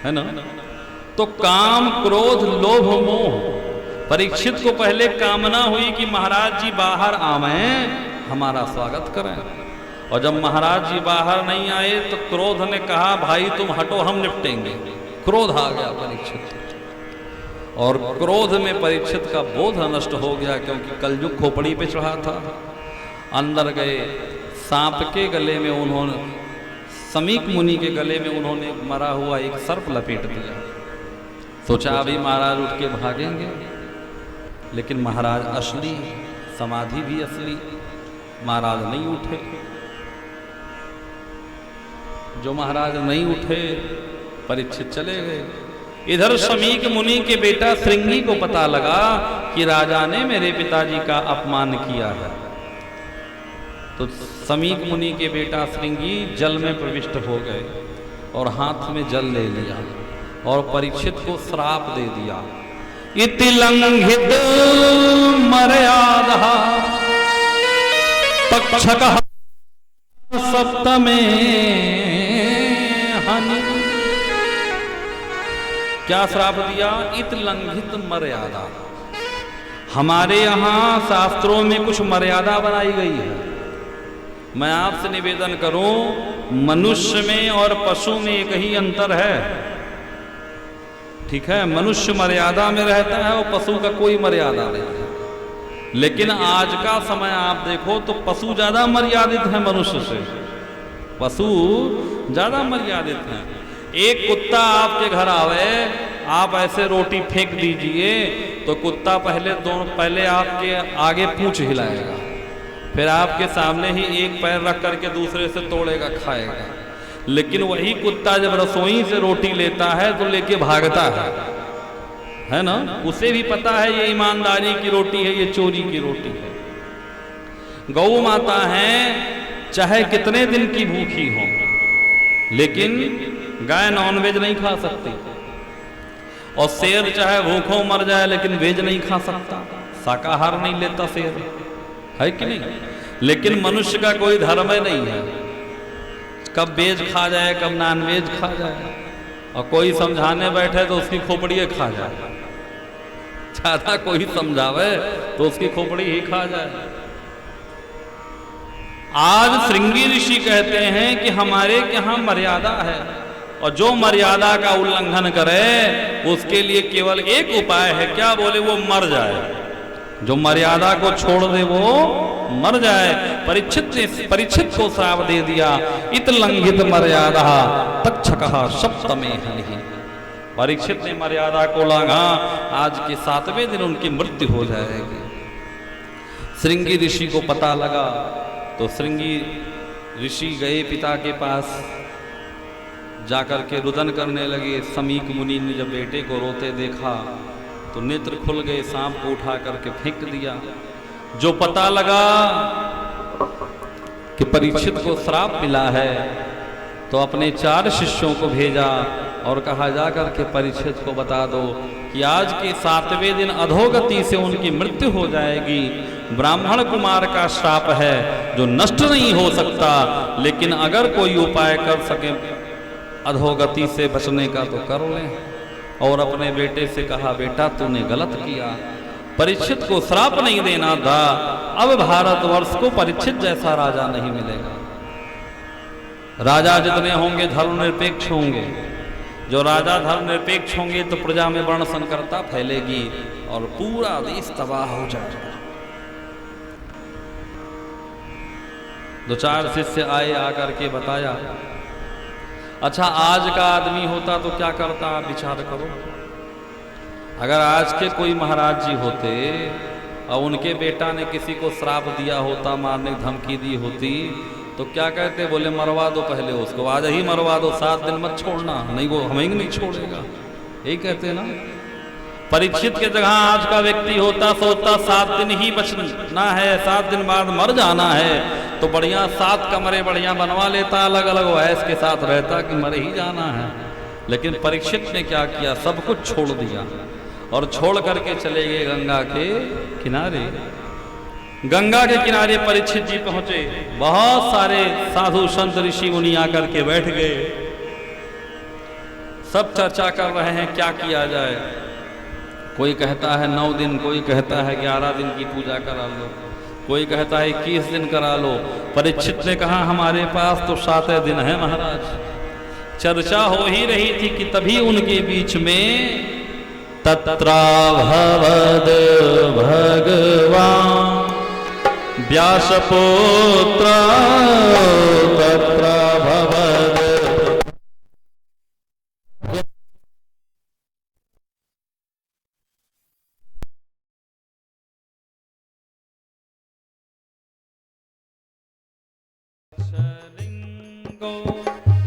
है ना। तो काम, क्रोध, लोभ, मोह, परीक्षित को पहले कामना हुई कि महाराज जी बाहर आवें, हमारा स्वागत करें। और जब महाराज जी बाहर नहीं आए तो क्रोध ने कहा, भाई तुम हटो, हम निपटेंगे। क्रोध आ गया परीक्षित। और क्रोध में परीक्षित का बोध नष्ट हो गया, क्योंकि कलयुग खोपड़ी पे चढ़ा था। अंदर गए, सांप के गले में उन्होंने, समीक मुनि के गले में उन्होंने मरा हुआ एक सर्प लपेट दिया। सोचा अभी महाराज उठ के भागेंगे, लेकिन महाराज असली, समाधि भी असली, महाराज नहीं उठे। जो महाराज नहीं उठे, परीक्षित चले गए। इधर समीक मुनि के बेटा श्रृंगी को पता लगा कि राजा ने मेरे पिताजी का अपमान किया है। तो समीक मुनि के बेटा श्रृंगी जल में प्रविष्ट हो गए और हाथ में जल ले लिया और परीक्षित को श्राप दे दिया। इति लंघित मर्यादा तक्षकः सप्तमे हनि। क्या श्राप दिया? इत लंघित मर्यादा। हमारे यहाँ शास्त्रों में कुछ मर्यादा बनाई गई है। मैं आपसे निवेदन करूं, मनुष्य में और पशु में एक ही अंतर है, ठीक है? मनुष्य मर्यादा में रहता है और पशु का कोई मर्यादा नहीं है। लेकिन आज का समय आप देखो तो पशु ज्यादा मर्यादित है मनुष्य से, पशु ज्यादा मर्यादित है। एक कुत्ता आपके घर आवे, आप ऐसे रोटी फेंक दीजिए तो कुत्ता पहले आपके आगे पूंछ हिलाएगा, फिर आपके सामने ही एक पैर रख करके दूसरे से तोड़ेगा, खाएगा। लेकिन वही कुत्ता जब रसोई से रोटी लेता है तो लेके भागता है ना? उसे भी पता है ये ईमानदारी की रोटी है, ये चोरी की रोटी है। गौ माता है, चाहे कितने दिन की भूखी हो, लेकिन गाय नॉनवेज नहीं खा सकती। और शेर चाहे भूखों मर जाए लेकिन वेज नहीं खा सकता, शाकाहार नहीं लेता शेर, है कि नहीं? लेकिन मनुष्य का कोई धर्म नहीं है, कब वेज खा जाए कब नॉन वेज खा जाए। और कोई समझाने बैठे तो उसकी खोपड़ी खा जाए, ज्यादा कोई समझावे तो उसकी खोपड़ी ही खा जाए। आज श्रृंगी ऋषि कहते हैं कि हमारे यहाँ मर्यादा है, और जो मर्यादा का उल्लंघन करे उसके लिए केवल एक उपाय है। क्या बोले? वो मर जाए। जो मर्यादा को छोड़ दे वो मर जाए। परीक्षित को श्राप दे दिया, इत लंघित मर्यादा तक्षकः सप्तमे हनि। परीक्षित ने मर्यादा को लांघा, आज के 7वें दिन उनकी मृत्यु हो जाएगी। श्रृंगी ऋषि को पता लगा तो श्रृंगी ऋषि गए पिता के पास, जाकर के रुदन करने लगे। समीक मुनि ने जब बेटे को रोते देखा तो नेत्र खुल गए, सांप को उठा करके फेंक दिया। जो पता लगा कि परीक्षित को श्राप मिला है तो अपने 4 शिष्यों को भेजा और कहा जा करके परीक्षित को बता दो कि आज के 7वें दिन अधोगति से उनकी मृत्यु हो जाएगी। ब्राह्मण कुमार का श्राप है जो नष्ट नहीं हो सकता, लेकिन अगर कोई उपाय कर सके अधोगति से बचने का तो कर लें। और अपने बेटे से कहा, बेटा तूने गलत किया, परीक्षित को श्राप नहीं देना था। अब भारतवर्ष को परीक्षित जैसा राजा नहीं मिलेगा। राजा जितने होंगे धर्मनिरपेक्ष होंगे। जो राजा धर्मनिरपेक्ष होंगे तो प्रजा में वर्ण संकरता फैलेगी और पूरा देश तबाह हो जाएगा। 2-4 शिष्य आए, आकर के बताया। अच्छा, आज का आदमी होता तो क्या करता, आप विचार करो। अगर आज के कोई महाराज जी होते और उनके बेटा ने किसी को श्राप दिया होता, मारने की धमकी दी होती, तो क्या कहते? बोले मरवा दो पहले उसको, आज ही मरवा दो, 7 दिन मत छोड़ना, नहीं वो हमें नहीं छोड़ेगा। यही कहते ना। परीक्षित के जगह आज का व्यक्ति होता, सोचता 7 दिन ही बचना है, 7 दिन बाद मर जाना है, तो बढ़िया 7 कमरे बढ़िया बनवा लेता, अलग अलग वैस के साथ रहता कि मर ही जाना है। लेकिन परीक्षित ने क्या किया? सब कुछ छोड़ दिया और छोड़ करके चले गए गंगा के किनारे। गंगा के किनारे परीक्षित जी पहुंचे। बहुत सारे साधु संत ऋषि मुनि आकर के बैठ गए। सब चर्चा कर रहे हैं क्या किया जाए। कोई कहता है 9 दिन, कोई कहता है 11 दिन की पूजा करा लो, कोई कहता है 21 दिन करा लो। परीक्षित ने कहा हमारे पास तो 7 दिन है महाराज। चर्चा हो ही रही थी कि तभी उनके बीच में तत्राभवद भगवान व्यासपुत्र तत्राभवद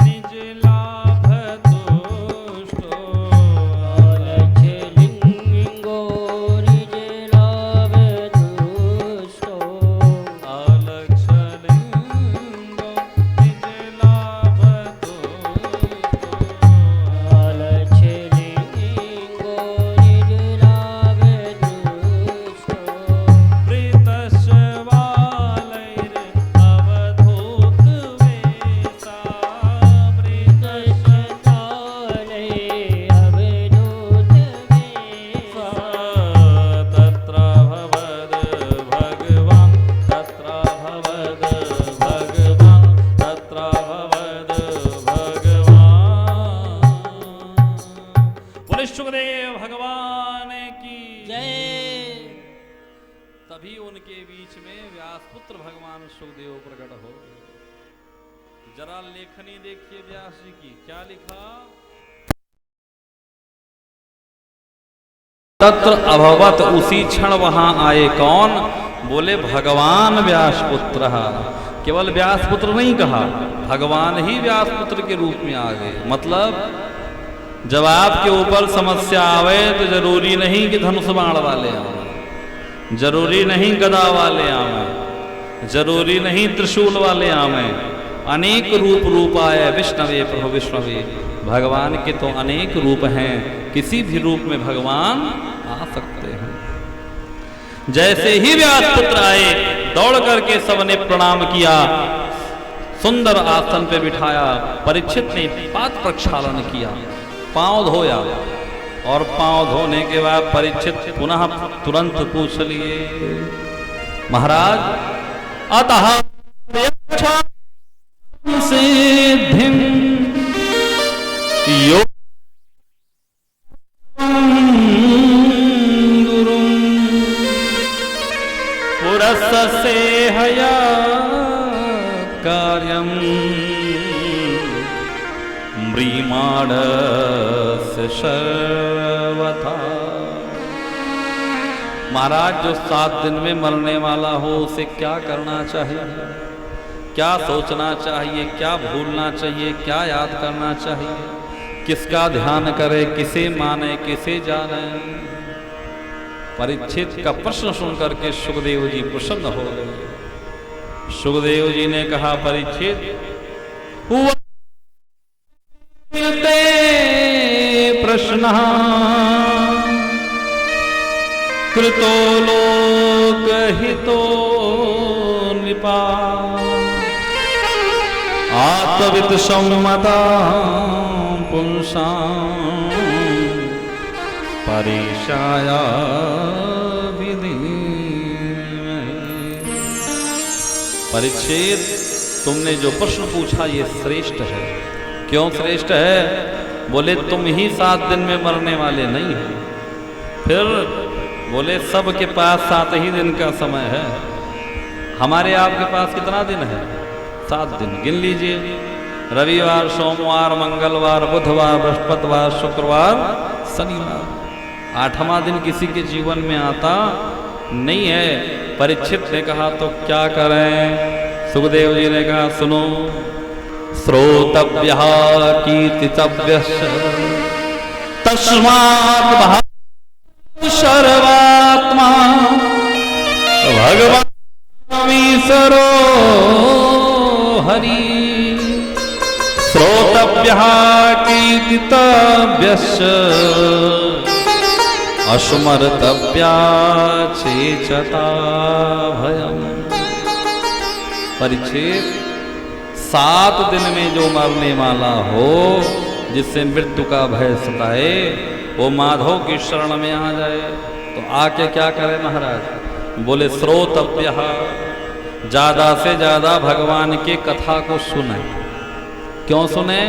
निज लाभ तुष्टो अलक्षलिंगो निज लाभ तुष्टो अलक्षलिंगो निज लाभ तुष्टो अलक्षलिंगो निज लाभ तुष्टो प्रीतस्य वालैर अवधूत वेसा प्रीतस्य काले अवधूत वेसा तत्र भवद भगवान तत्र भवद भगवान तत्र भवद भगवान। बोले सुखदेव भगवान की जय। तभी उनके बीच में व्यासपुत्र भगवान सुखदेव प्रकट हो गए। जरा लेखनी देखिए व्यास जी की, क्या लिखा? तत्र अभवत, उसी क्षण वहां आए कौन? बोले भगवान व्यासपुत्र। केवल व्यासपुत्र नहीं कहा, भगवान ही व्यासपुत्र के रूप में आ गए। मतलब जब आपके ऊपर समस्या आवे तो जरूरी नहीं कि धनुष बाण वाले आवे, जरूरी नहीं गदा वाले आवे, जरूरी नहीं त्रिशूल वाले आवे। अनेक रूप आए विष्णवे प्रभु विष्णवे। भगवान के तो अनेक रूप हैं, किसी भी रूप में भगवान आ सकते हैं। जैसे ही व्यासपुत्र आए दौड़ करके सबने प्रणाम किया, सुंदर आसन पे बिठाया। परीक्षित ने पाद प्रक्षालन किया, पांव धोया, और पांव धोने के बाद परीक्षित पुनः तुरंत पूछ लिए, महाराज अतः सिद्धिं यो गुरुं पुरस्से हया कार्यं म्रीमाणस्य सर्वथा। महाराज जो 7 दिन में मरने वाला हो उसे क्या करना चाहिए, क्या सोचना चाहिए, क्या भूलना चाहिए, क्या याद करना चाहिए, किसका ध्यान करे, किसे माने, किसे जाने? परीक्षित का प्रश्न सुनकर के सुखदेव जी प्रसन्न हो गए। सुखदेव जी ने कहा, परीक्षित हुआ प्रश्न कृतो लोकहितो नृपा आत्मवित् सम्मता पुंसां परिशाया परीक्षित, तुमने जो प्रश्न पूछा ये श्रेष्ठ है। क्यों श्रेष्ठ है? बोले तुम ही 7 दिन में मरने वाले नहीं हो। फिर बोले सबके पास 7 ही दिन का समय है, हमारे आपके पास कितना दिन है? 7 दिन गिन लीजिए। रविवार, सोमवार, मंगलवार, बुधवार, बृहस्पतिवार, शुक्रवार, शनिवार। 8वां दिन किसी के जीवन में आता नहीं है। परीक्षित ने कहा तो क्या करें? सुखदेव जी ने कहा सुनो, श्रोतव्यः कीर्तितव्यश्च तस्मात् भाव सर्वात्मा भगवान ईश्वरो हरि। श्रोतव्यः कीर्तितव्यश्च अस्मर्तव्या चेचता भयम्। परीक्षित, 7 दिन में जो मरने वाला हो, जिससे मृत्यु का भय सताए, वो माधव की शरण में आ जाए तो आके क्या करे महाराज? बोले श्रोतव्यः, ज्यादा से ज्यादा भगवान के कथा को सुने। क्यों सुने?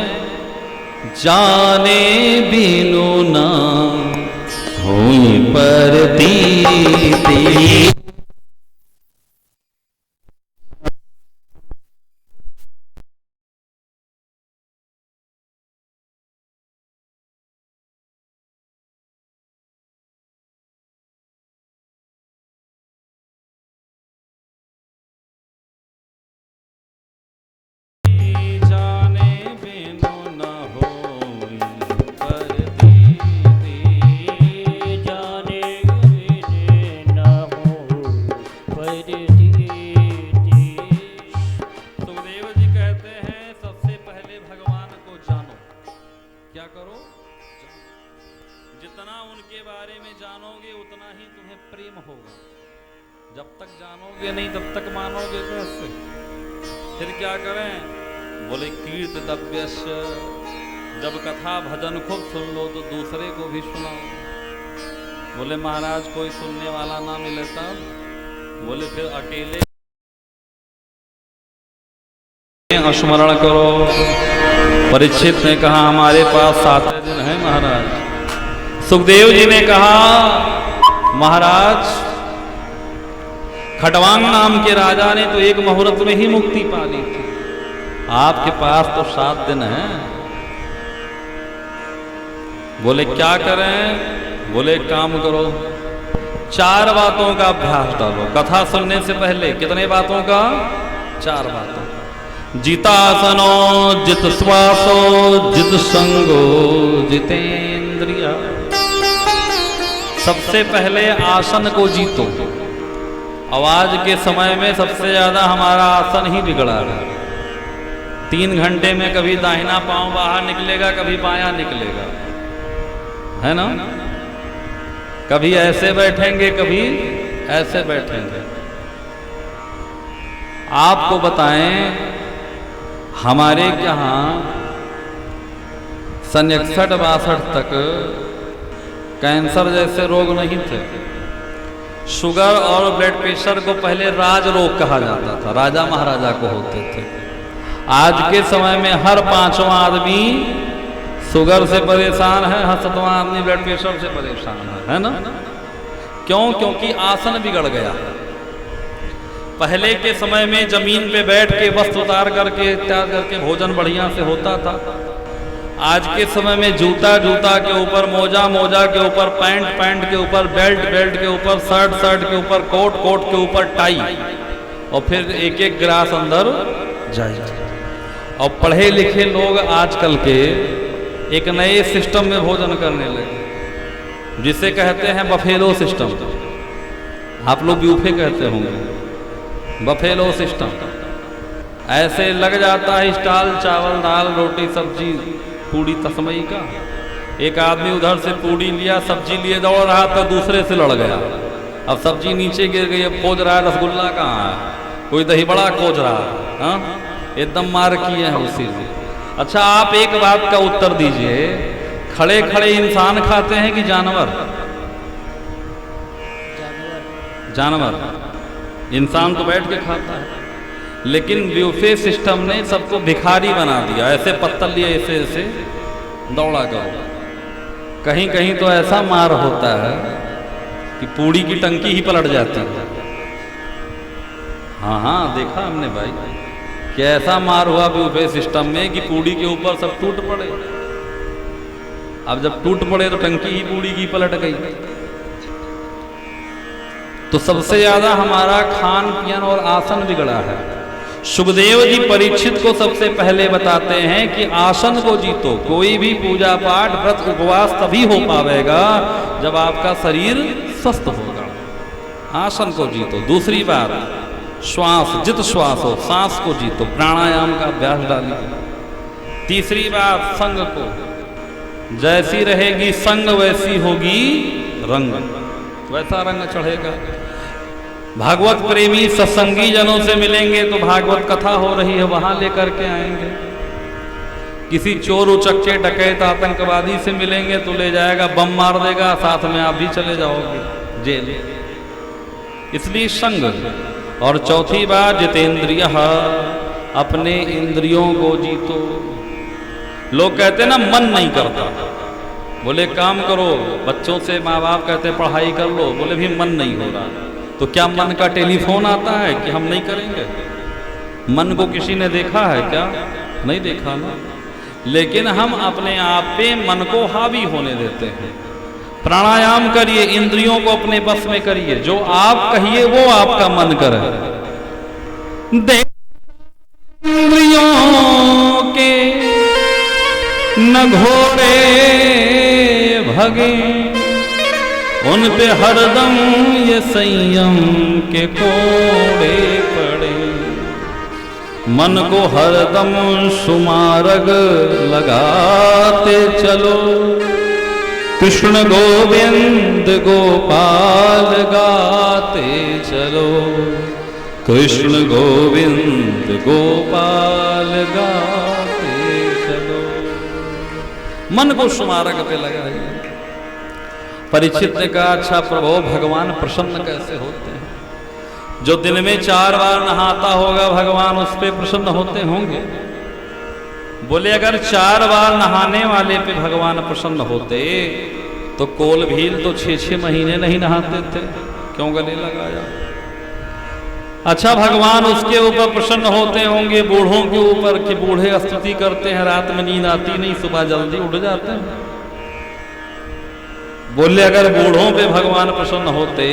जाने बिनु न हुई प्रतीति। जब तक जानोगे नहीं तब तक मानोगे कैसे? फिर क्या करें? बोले कीर्तव्यस्य, जब कथा भजन खूब सुन लो तो दूसरे को भी सुनाओ। बोले महाराज कोई सुनने वाला ना मिले तब? बोले फिर अकेले स्मरण करो। परीक्षित ने कहा हमारे पास 7 दिन है महाराज। सुखदेव जी ने कहा महाराज खटवांग नाम के राजा ने तो 1 मुहूर्त में ही मुक्ति पा ली थी, आपके पास तो 7 दिन है। बोले क्या करें? बोले काम करो, 4 बातों का अभ्यास डालो कथा सुनने से पहले। कितने बातों का? 4 बातों। जितासनो जित श्वासो जित संगो जितेंद्रिया। सबसे पहले आसन को जीतो। आवाज के समय में सबसे ज्यादा हमारा आसन ही बिगड़ा है। 3 घंटे में कभी दाहिना पांव बाहर निकलेगा, कभी बायां निकलेगा, है ना? कभी ऐसे बैठेंगे, कभी ऐसे बैठेंगे। आपको बताएं हमारे यहाँ सन 61-62 तक कैंसर जैसे रोग नहीं थे। शुगर और ब्लड प्रेशर को पहले राज रोग कहा जाता था, राजा महाराजा को होते थे। आज के समय में हर 5वां आदमी शुगर से परेशान है, हर 7वां आदमी ब्लड प्रेशर से परेशान है ना? क्यों? क्योंकि आसन बिगड़ गया। पहले के समय में जमीन पे बैठ के वस्त्र उतार करके त्याग करके भोजन बढ़िया से होता था। आज के समय में जूता के ऊपर मोजा के ऊपर पैंट के ऊपर बेल्ट के ऊपर शर्ट के ऊपर कोट के ऊपर टाई, और फिर एक गिलास अंदर जाए। और पढ़े लिखे लोग आजकल के एक नए सिस्टम में भोजन करने लगे, जिसे कहते हैं बफेलो सिस्टम। आप लोग ब्यूफे कहते होंगे, बफेलो सिस्टम। ऐसे लग जाता है स्टाल, चावल दाल रोटी सब्जी पूड़ी तस्मई का। एक आदमी उधर से पूड़ी लिया, सब्जी लिए दौड़ रहा था, दूसरे से लड़ गया। अब सब्जी नीचे गिर गई, अब खोज रहा है रसगुल्ला कहाँ है, कोई दही बड़ा खोज रहा है। हाँ, एकदम मार किए हैं उसी से। अच्छा आप एक बात का उत्तर दीजिए, खड़े खड़े इंसान खाते हैं कि जानवर? जानवर। इंसान तो बैठ के खाता है, लेकिन ब्यूफे सिस्टम ने सबको भिखारी बना दिया। ऐसे पत्तल लिए ऐसे दौड़ा करो। कहीं कहीं तो ऐसा मार होता है कि पूड़ी की टंकी ही पलट जाती है। हाँ देखा हमने भाई कि ऐसा मार हुआ ब्यूफे सिस्टम में कि पूड़ी के ऊपर सब टूट पड़े। अब जब टूट पड़े तो टंकी ही पूड़ी की पलट गई। तो सबसे ज्यादा हमारा खान पियन और आसन बिगड़ा है। सुखदेव जी परीक्षित को सबसे पहले बताते हैं कि आसन को जीतो। कोई भी पूजा पाठ व्रत उपवास तभी हो पाएगा जब आपका शरीर स्वस्थ होगा। आसन को जीतो। दूसरी बात, श्वास जित श्वास हो, सांस को जीतो, प्राणायाम का अभ्यास डालिए। तीसरी बात, संग को, जैसी रहेगी संग वैसी होगी रंग, वैसा रंग चढ़ेगा। भागवत प्रेमी सत्संगी जनों से मिलेंगे तो भागवत कथा हो रही है वहां लेकर के आएंगे। किसी चोर उचक्के डकैत आतंकवादी से मिलेंगे तो ले जाएगा, बम मार देगा, साथ में आप भी चले जाओगे जेल। इसलिए संग। और चौथी बात, जितेंद्रिय, अपने इंद्रियों को जीतो। लोग कहते हैं ना मन नहीं करता, बोले काम करो, बच्चों से माँ बाप कहते पढ़ाई कर लो, बोले भी मन नहीं हो रहा। तो क्या मन का टेलीफोन आता है कि हम नहीं करेंगे? मन को किसी ने देखा है क्या? नहीं देखा ना। लेकिन हम अपने आप पे मन को हावी होने देते हैं। प्राणायाम करिए, इंद्रियों को अपने बस में करिए, जो आप कहिए वो आपका मन करे। इंद्रियों के न घोड़े भगे, उन पे हरदम ये संयम के कोड़े पड़े। मन को हरदम सुमारग लगाते चलो, कृष्ण गोविंद गोपाल गाते चलो, कृष्ण गोविंद गोपाल गाते चलो। मन को सुमारग पे लगाइए। परीक्षित ने कहा, अच्छा प्रभु, भगवान प्रसन्न कैसे होते हैं? जो दिन में 4 बार नहाता होगा भगवान उस पे प्रसन्न होते होंगे। बोले अगर 4 बार नहाने वाले पे भगवान प्रसन्न होते तो कोल भील तो 6-6 महीने नहीं नहाते थे, क्यों गले लगाया? अच्छा, भगवान उसके ऊपर प्रसन्न होते होंगे बूढ़ों के ऊपर कि बूढ़े स्तुति करते हैं, रात में नींद आती नहीं, सुबह जल्दी उठ जाते हैं। बोले अगर बूढ़ों पे भगवान प्रसन्न होते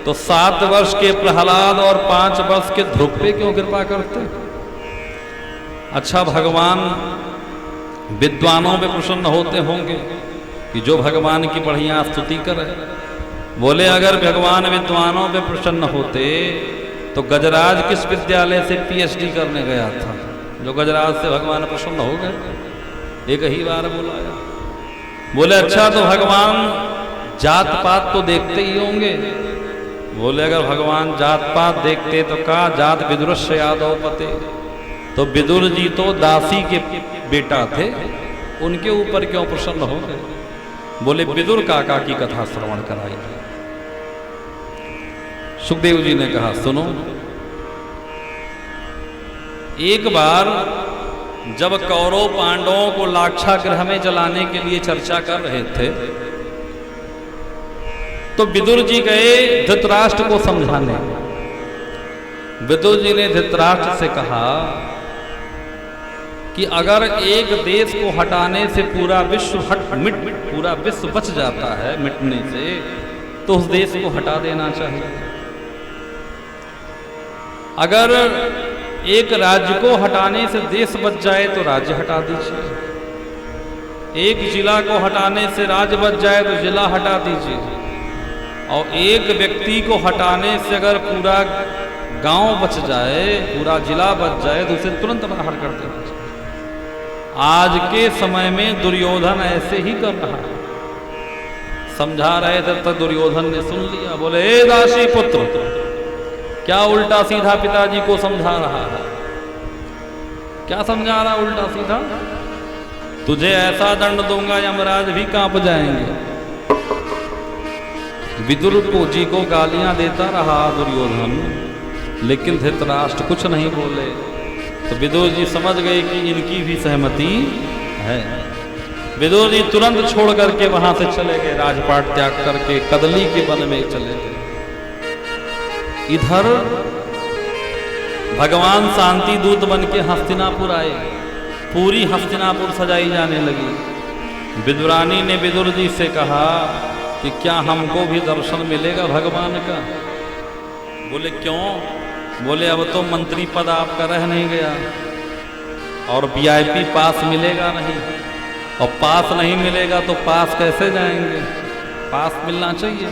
तो 7 वर्ष के प्रहलाद और 5 वर्ष के ध्रुव पे क्यों कृपा करते? अच्छा, भगवान विद्वानों पे प्रसन्न होते होंगे कि जो भगवान की बढ़िया स्तुति करे। बोले अगर भगवान विद्वानों पे प्रसन्न होते तो गजराज किस विद्यालय से PhD करने गया था, जो गजराज से भगवान प्रसन्न हो गए? एक ही बार बुलाया। बोले अच्छा, तो भगवान जात पात तो देखते ही होंगे। बोले अगर भगवान जात पात देखते तो कहा जात विदुरस्य यादव पते। तो विदुर जी तो दासी के बेटा थे, उनके ऊपर क्यों प्रसन्न हो गए? बोले विदुर काका की कथा श्रवण कराई। सुखदेव जी ने कहा सुनो, एक बार जब कौरव पांडवों को लाक्षागृह में जलाने के लिए चर्चा कर रहे थे तो विदुर जी गए धृतराष्ट्र को समझाने। विदुर जी ने धृतराष्ट्र से कहा कि अगर एक देश को हटाने से पूरा विश्व बच जाता है मिटने से, तो उस देश को हटा देना चाहिए। अगर एक राज्य को हटाने से देश बच जाए तो राज्य हटा दीजिए। एक जिला को हटाने से राज्य बच जाए तो जिला हटा दीजिए। और एक व्यक्ति को हटाने से अगर पूरा गांव बच जाए, पूरा जिला बच जाए तो उसे तुरंत बाहर कर देना चाहिए। आज के समय में दुर्योधन ऐसे ही कर रहा है। समझा रहे थे तब दुर्योधन ने सुन लिया। बोले ए दासी पुत्र, क्या उल्टा सीधा पिताजी को समझा रहा है? क्या समझा रहा उल्टा सीधा? तुझे ऐसा दंड दूंगा यमराज भी कांप जाएंगे। विदुर को जी को गालियां देता रहा दुर्योधन, लेकिन धृतराष्ट्र कुछ नहीं बोले। तो विदुर जी समझ गए कि इनकी भी सहमति है। विदुर जी तुरंत छोड़ करके वहां से चले गए, राजपाट त्याग करके कदली के वन में चले गए। इधर भगवान शांति दूत बन के हस्तिनापुर आए। पूरी हस्तिनापुर सजाई जाने लगी। विदुरानी ने विदुर जी से कहा कि क्या हमको भी दर्शन मिलेगा भगवान का? बोले क्यों? बोले अब तो मंत्री पद आपका रह नहीं गया और VIP पास मिलेगा नहीं, और पास नहीं मिलेगा तो पास कैसे जाएंगे? पास मिलना चाहिए।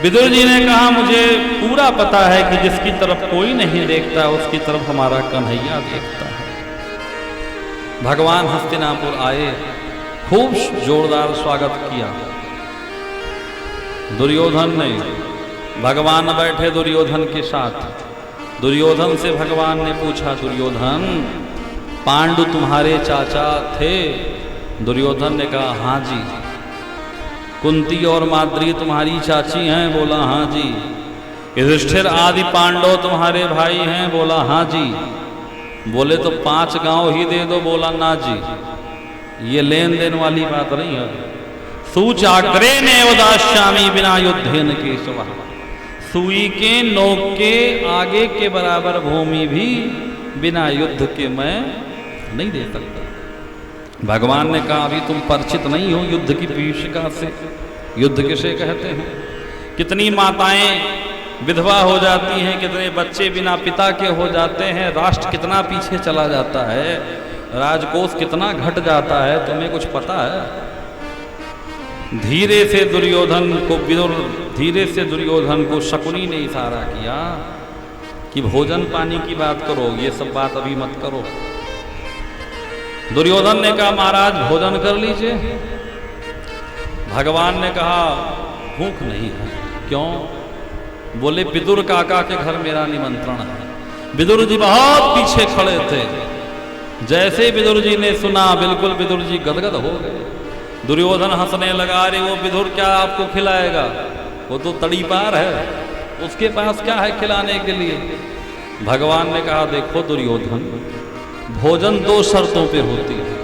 विदुर जी ने कहा मुझे पूरा पता है कि जिसकी तरफ कोई नहीं देखता उसकी तरफ हमारा कन्हैया देखता है। भगवान हस्तिनापुर आए, खूब जोरदार स्वागत किया दुर्योधन ने। भगवान बैठे दुर्योधन के साथ। दुर्योधन से भगवान ने पूछा, दुर्योधन पांडु तुम्हारे चाचा थे? दुर्योधन ने कहा हाँ जी। कुंती और माद्री तुम्हारी चाची हैं? बोला हाँ जी। युधिष्ठिर आदि पांडव तुम्हारे भाई हैं? बोला हाँ जी। बोले तो 5 गांव ही दे दो? बोला ना जी। ये लेन देन वाली बात नहीं है। सूचाग्रे ने उदास्यामी बिना युद्धेन केशव, सुई के नोक के आगे के बराबर भूमि भी बिना युद्ध के मैं नहीं दे सकता। भगवान ने कहा अभी तुम परिचित नहीं हो युद्ध की पीयूषिका से। युद्ध किसे कहते हैं? कितनी माताएं विधवा हो जाती हैं, कितने बच्चे बिना पिता के हो जाते हैं, राष्ट्र कितना पीछे चला जाता है, राजकोष कितना घट जाता है, तुम्हें कुछ पता है? धीरे से दुर्योधन को शकुनी ने इशारा किया कि भोजन पानी की बात करो, ये सब बात अभी मत करो। दुर्योधन ने कहा महाराज भोजन कर लीजिए। भगवान ने कहा भूख नहीं है। क्यों? बोले विदुर काका के घर मेरा निमंत्रण है। विदुर जी बहुत पीछे खड़े थे। जैसे विदुर जी ने सुना बिल्कुल विदुर जी गदगद हो गए। दुर्योधन हंसने लगा, अरे वो विदुर क्या आपको खिलाएगा, वो तो तड़ी पार है, उसके पास क्या है खिलाने के लिए। भगवान ने कहा देखो दुर्योधन, भोजन 2 शर्तों पे होती है।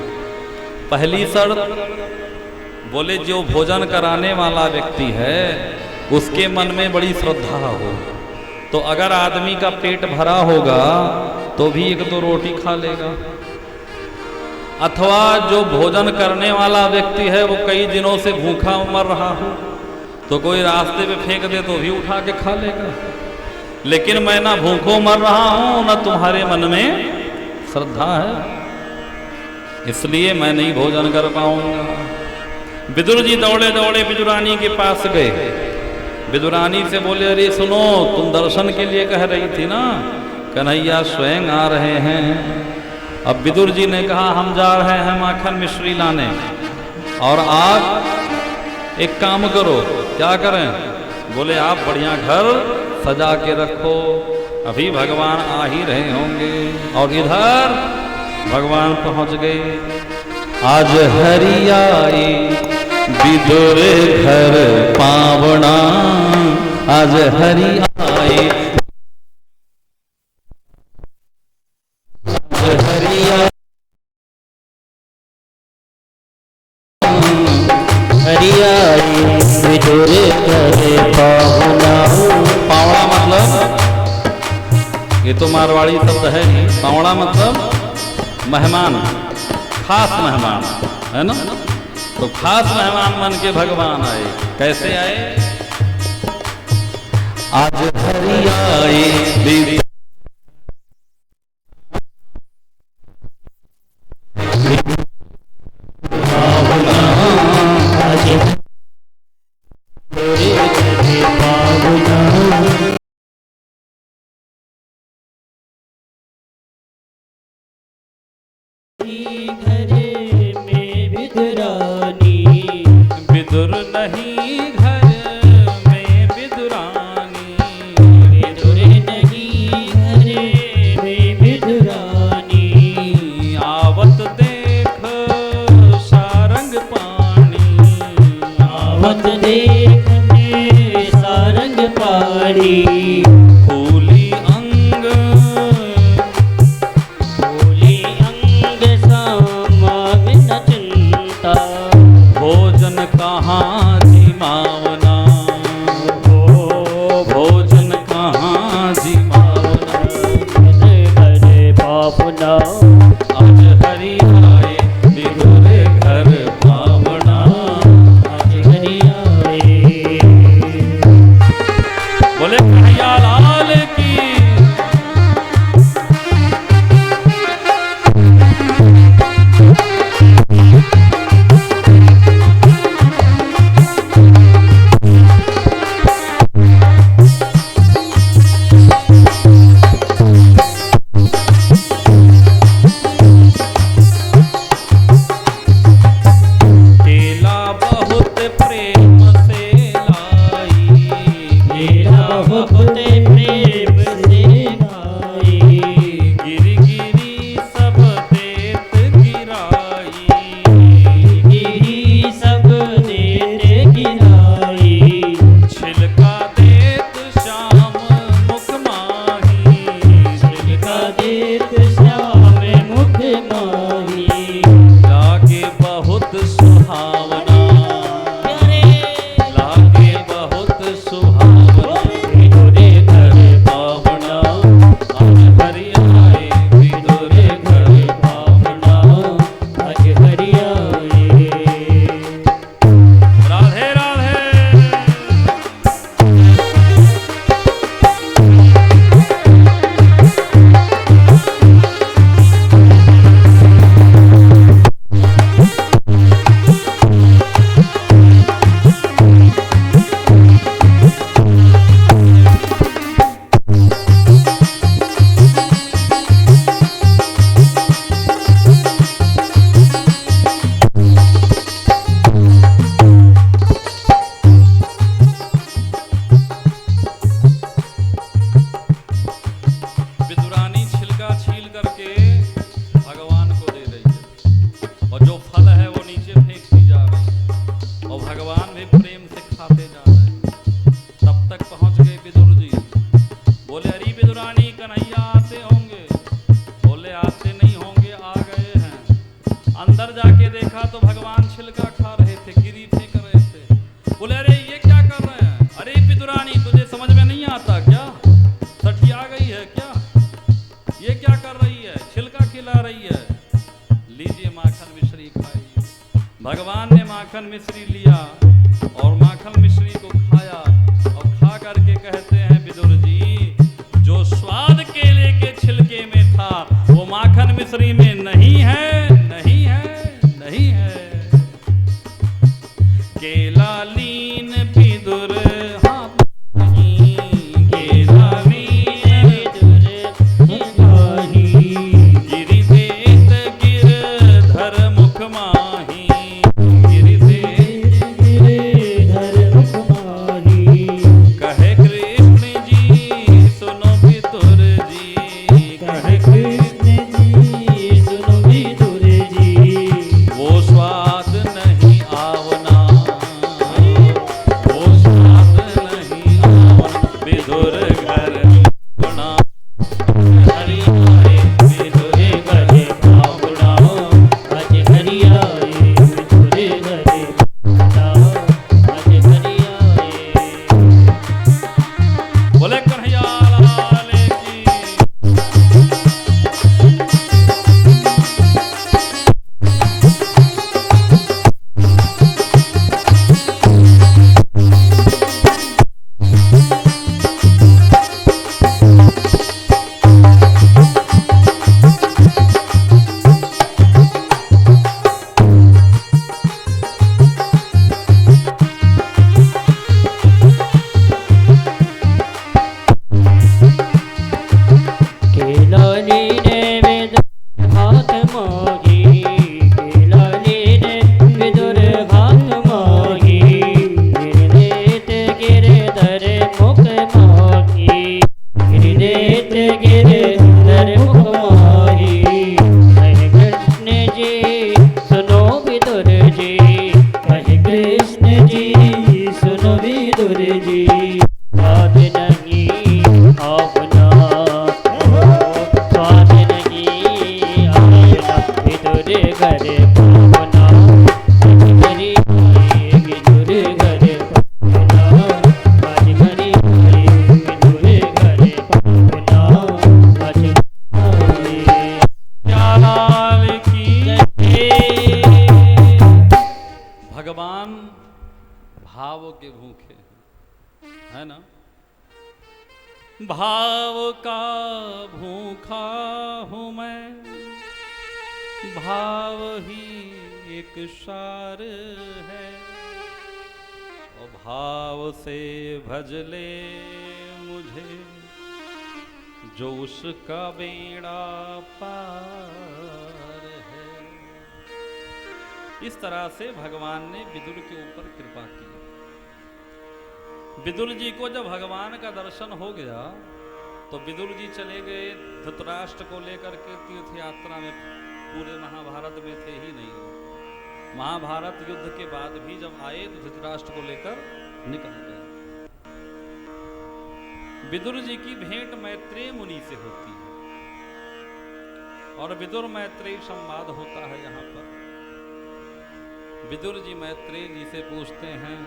पहली शर्त, बोले जो भोजन कराने वाला व्यक्ति है उसके मन में बड़ी श्रद्धा हो, तो अगर आदमी का पेट भरा होगा तो भी 1-2 रोटी खा लेगा। अथवा जो भोजन करने वाला व्यक्ति है वो कई दिनों से भूखा मर रहा हो तो कोई रास्ते पे फेंक दे तो भी उठा के खा लेगा। लेकिन मैं ना भूखों मर रहा हूं ना तुम्हारे मन में श्रद्धा है, इसलिए मैं नहीं भोजन कर पाऊंगा। विदुर जी दौड़े दौड़े विदुरानी के पास गए। विदुरानी से बोले अरे सुनो, तुम दर्शन के लिए कह रही थी ना, कन्हैया स्वयं आ रहे हैं। अब विदुर जी ने कहा हम जा रहे हैं माखन मिश्री लाने, और आप एक काम करो। क्या करें? बोले आप बढ़िया घर सजा के रखो, अभी भगवान आ ही रहे होंगे। और इधर भगवान पहुंच गए। आज हरि आई विदुर घर पावना, आज हरि आए विदुर घर पावना। पावड़ा मतलब ये तो मारवाड़ी शब्द है नहीं। पावड़ा मतलब मेहमान, खास मेहमान है ना। तो खास मेहमान बन के भगवान आए। कैसे आए? आज हरि आए घर में विदुरानी, विदुर नहीं घर में विदुरानी, विदुर नहीं घर में विदुरानी। आवत देख सारंग पानी, आवत देख में सारंग पानी। फूली अंग सामाविन चिंता, भोजन कहाँ जिमावना, भोजन कहाँ जिमावना। घर पावना, आज हरि आए विदुर घर पावना, आज हरि आए। बोले कन्हैया लाल की। कन्हैया आते होंगे, बोले आते नहीं होंगे, आ गए हैं। अंदर जाके देखा तो भगवान छिलका खा रहे थे, गिरी फेंक रहे थे। बोले अरे ये क्या कर रहे हैं? अरे विदुरानी तुझे समझ में नहीं आता क्या? सठिया गई है क्या? ये क्या कर रही है? छिलका खिला रही है। लीजिए माखन मिश्री खाइए। भगवान ने माखन मिश्री लिया और माखन मिश्री को खाया और खा करके कहते हैं विदुर जी, जो स्वाद केले के छिलके में था वो माखन मिश्री में नहीं है, नहीं है, नहीं है। केला लीन विदुर हाथ नहीं, केला लीन विदुर माही गिरि देत गिरधर मुख माही, गिरि देत गिरधर मुख माही। कहे कृष्ण जी सुनो विदुर जी, कहे कृष्ण जी सुनो विदुर जी। वो स्वाद नहीं आवना, वो स्वाद नहीं आवना विदुर घर बना। हरि आए विदुर घरे पावना, आज हरि आए विदुर घरे पावना, आज हरि आए। बोले कन्हैया लाल की। केला लीने विदुर हाथ माही, केला लीने विदुर हाथ माही। गिरदेत गिरधर मुख माही, गिरदेत गिरधर मुख माही। कहे कृष्ण जी सुनो विदुर जी, कहे कृष्ण जी सुनो विदुर जी। स्वाद नहीं आवना, स्वाद नहीं आवना विदुर घरे पावना, आज हरि आए विदुर घरे पावना, आज हरि आए विदुर घरे पावना, आज हरि आए। लाल की। जय। भगवान भाव के भूखे है ना। भाव का भूखा हूँ मैं, भाव ही एक सार है, और भाव से भज ले मुझे जो उसका बेड़ा पार है। इस तरह से भगवान ने विदुर के ऊपर कृपा की। विदुर जी को जब भगवान का दर्शन हो गया तो विदुर जी चले गए धृतराष्ट्र को लेकर के तीर्थ यात्रा में। पूरे महाभारत में थे ही नहीं वो। महाभारत युद्ध के बाद भी जब आए तो धृतराष्ट्र को लेकर निकल गए। विदुर जी की भेंट मैत्रेय मुनि से होती है और विदुर मैत्रेय संवाद होता है। यहाँ पर विदुर जी मैत्रेय जी से पूछते हैं,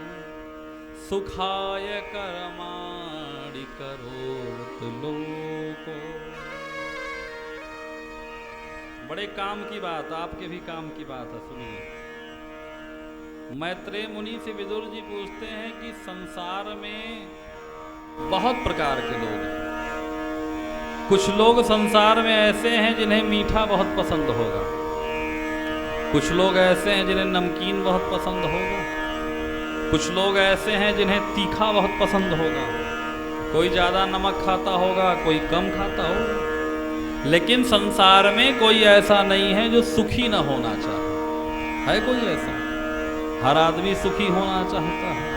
सुखाय कर्माणि करोत लोको। बड़े काम की बात, आपके भी काम की बात है, सुनिए। मैत्रेय मुनि से विदुर जी पूछते हैं कि संसार में बहुत प्रकार के लोग हैं। कुछ लोग संसार में ऐसे हैं जिन्हें मीठा बहुत पसंद होगा, कुछ लोग ऐसे हैं जिन्हें नमकीन बहुत पसंद होगा, कुछ लोग ऐसे हैं जिन्हें तीखा बहुत पसंद होगा, कोई ज़्यादा नमक खाता होगा, कोई कम खाता होगा। लेकिन संसार में कोई ऐसा नहीं है जो सुखी न होना चाहे। है कोई ऐसा? हर आदमी सुखी होना चाहता है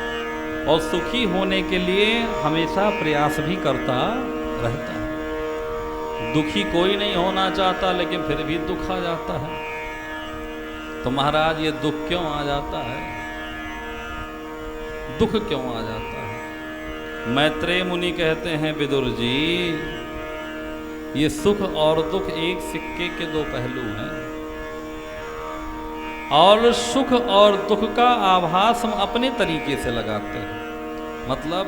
और सुखी होने के लिए हमेशा प्रयास भी करता रहता है। दुखी कोई नहीं होना चाहता लेकिन फिर भी दुख आ जाता है। तो महाराज ये दुख क्यों आ जाता है? दुख क्यों आ जाता है? मैत्रेय मुनि कहते हैं, विदुर जी ये सुख और दुख एक सिक्के के दो पहलू हैं, और सुख और दुख का आभास हम अपने तरीके से लगाते हैं। मतलब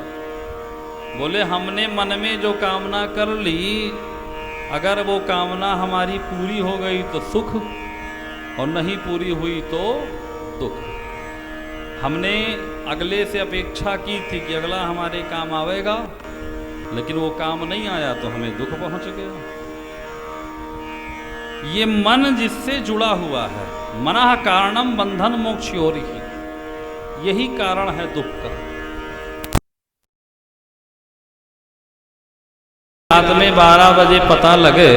बोले हमने मन में जो कामना कर ली, अगर वो कामना हमारी पूरी हो गई तो सुख, और नहीं पूरी हुई तो दुख। हमने अगले से अपेक्षा की थी कि अगला हमारे काम आवेगा, लेकिन वो काम नहीं आया तो हमें दुख पहुंच गया। ये मन जिससे जुड़ा हुआ है, मनः कारणम बंधन मोक्षयोरिहि, यही कारण है दुख का। रात में 12 बजे पता लगे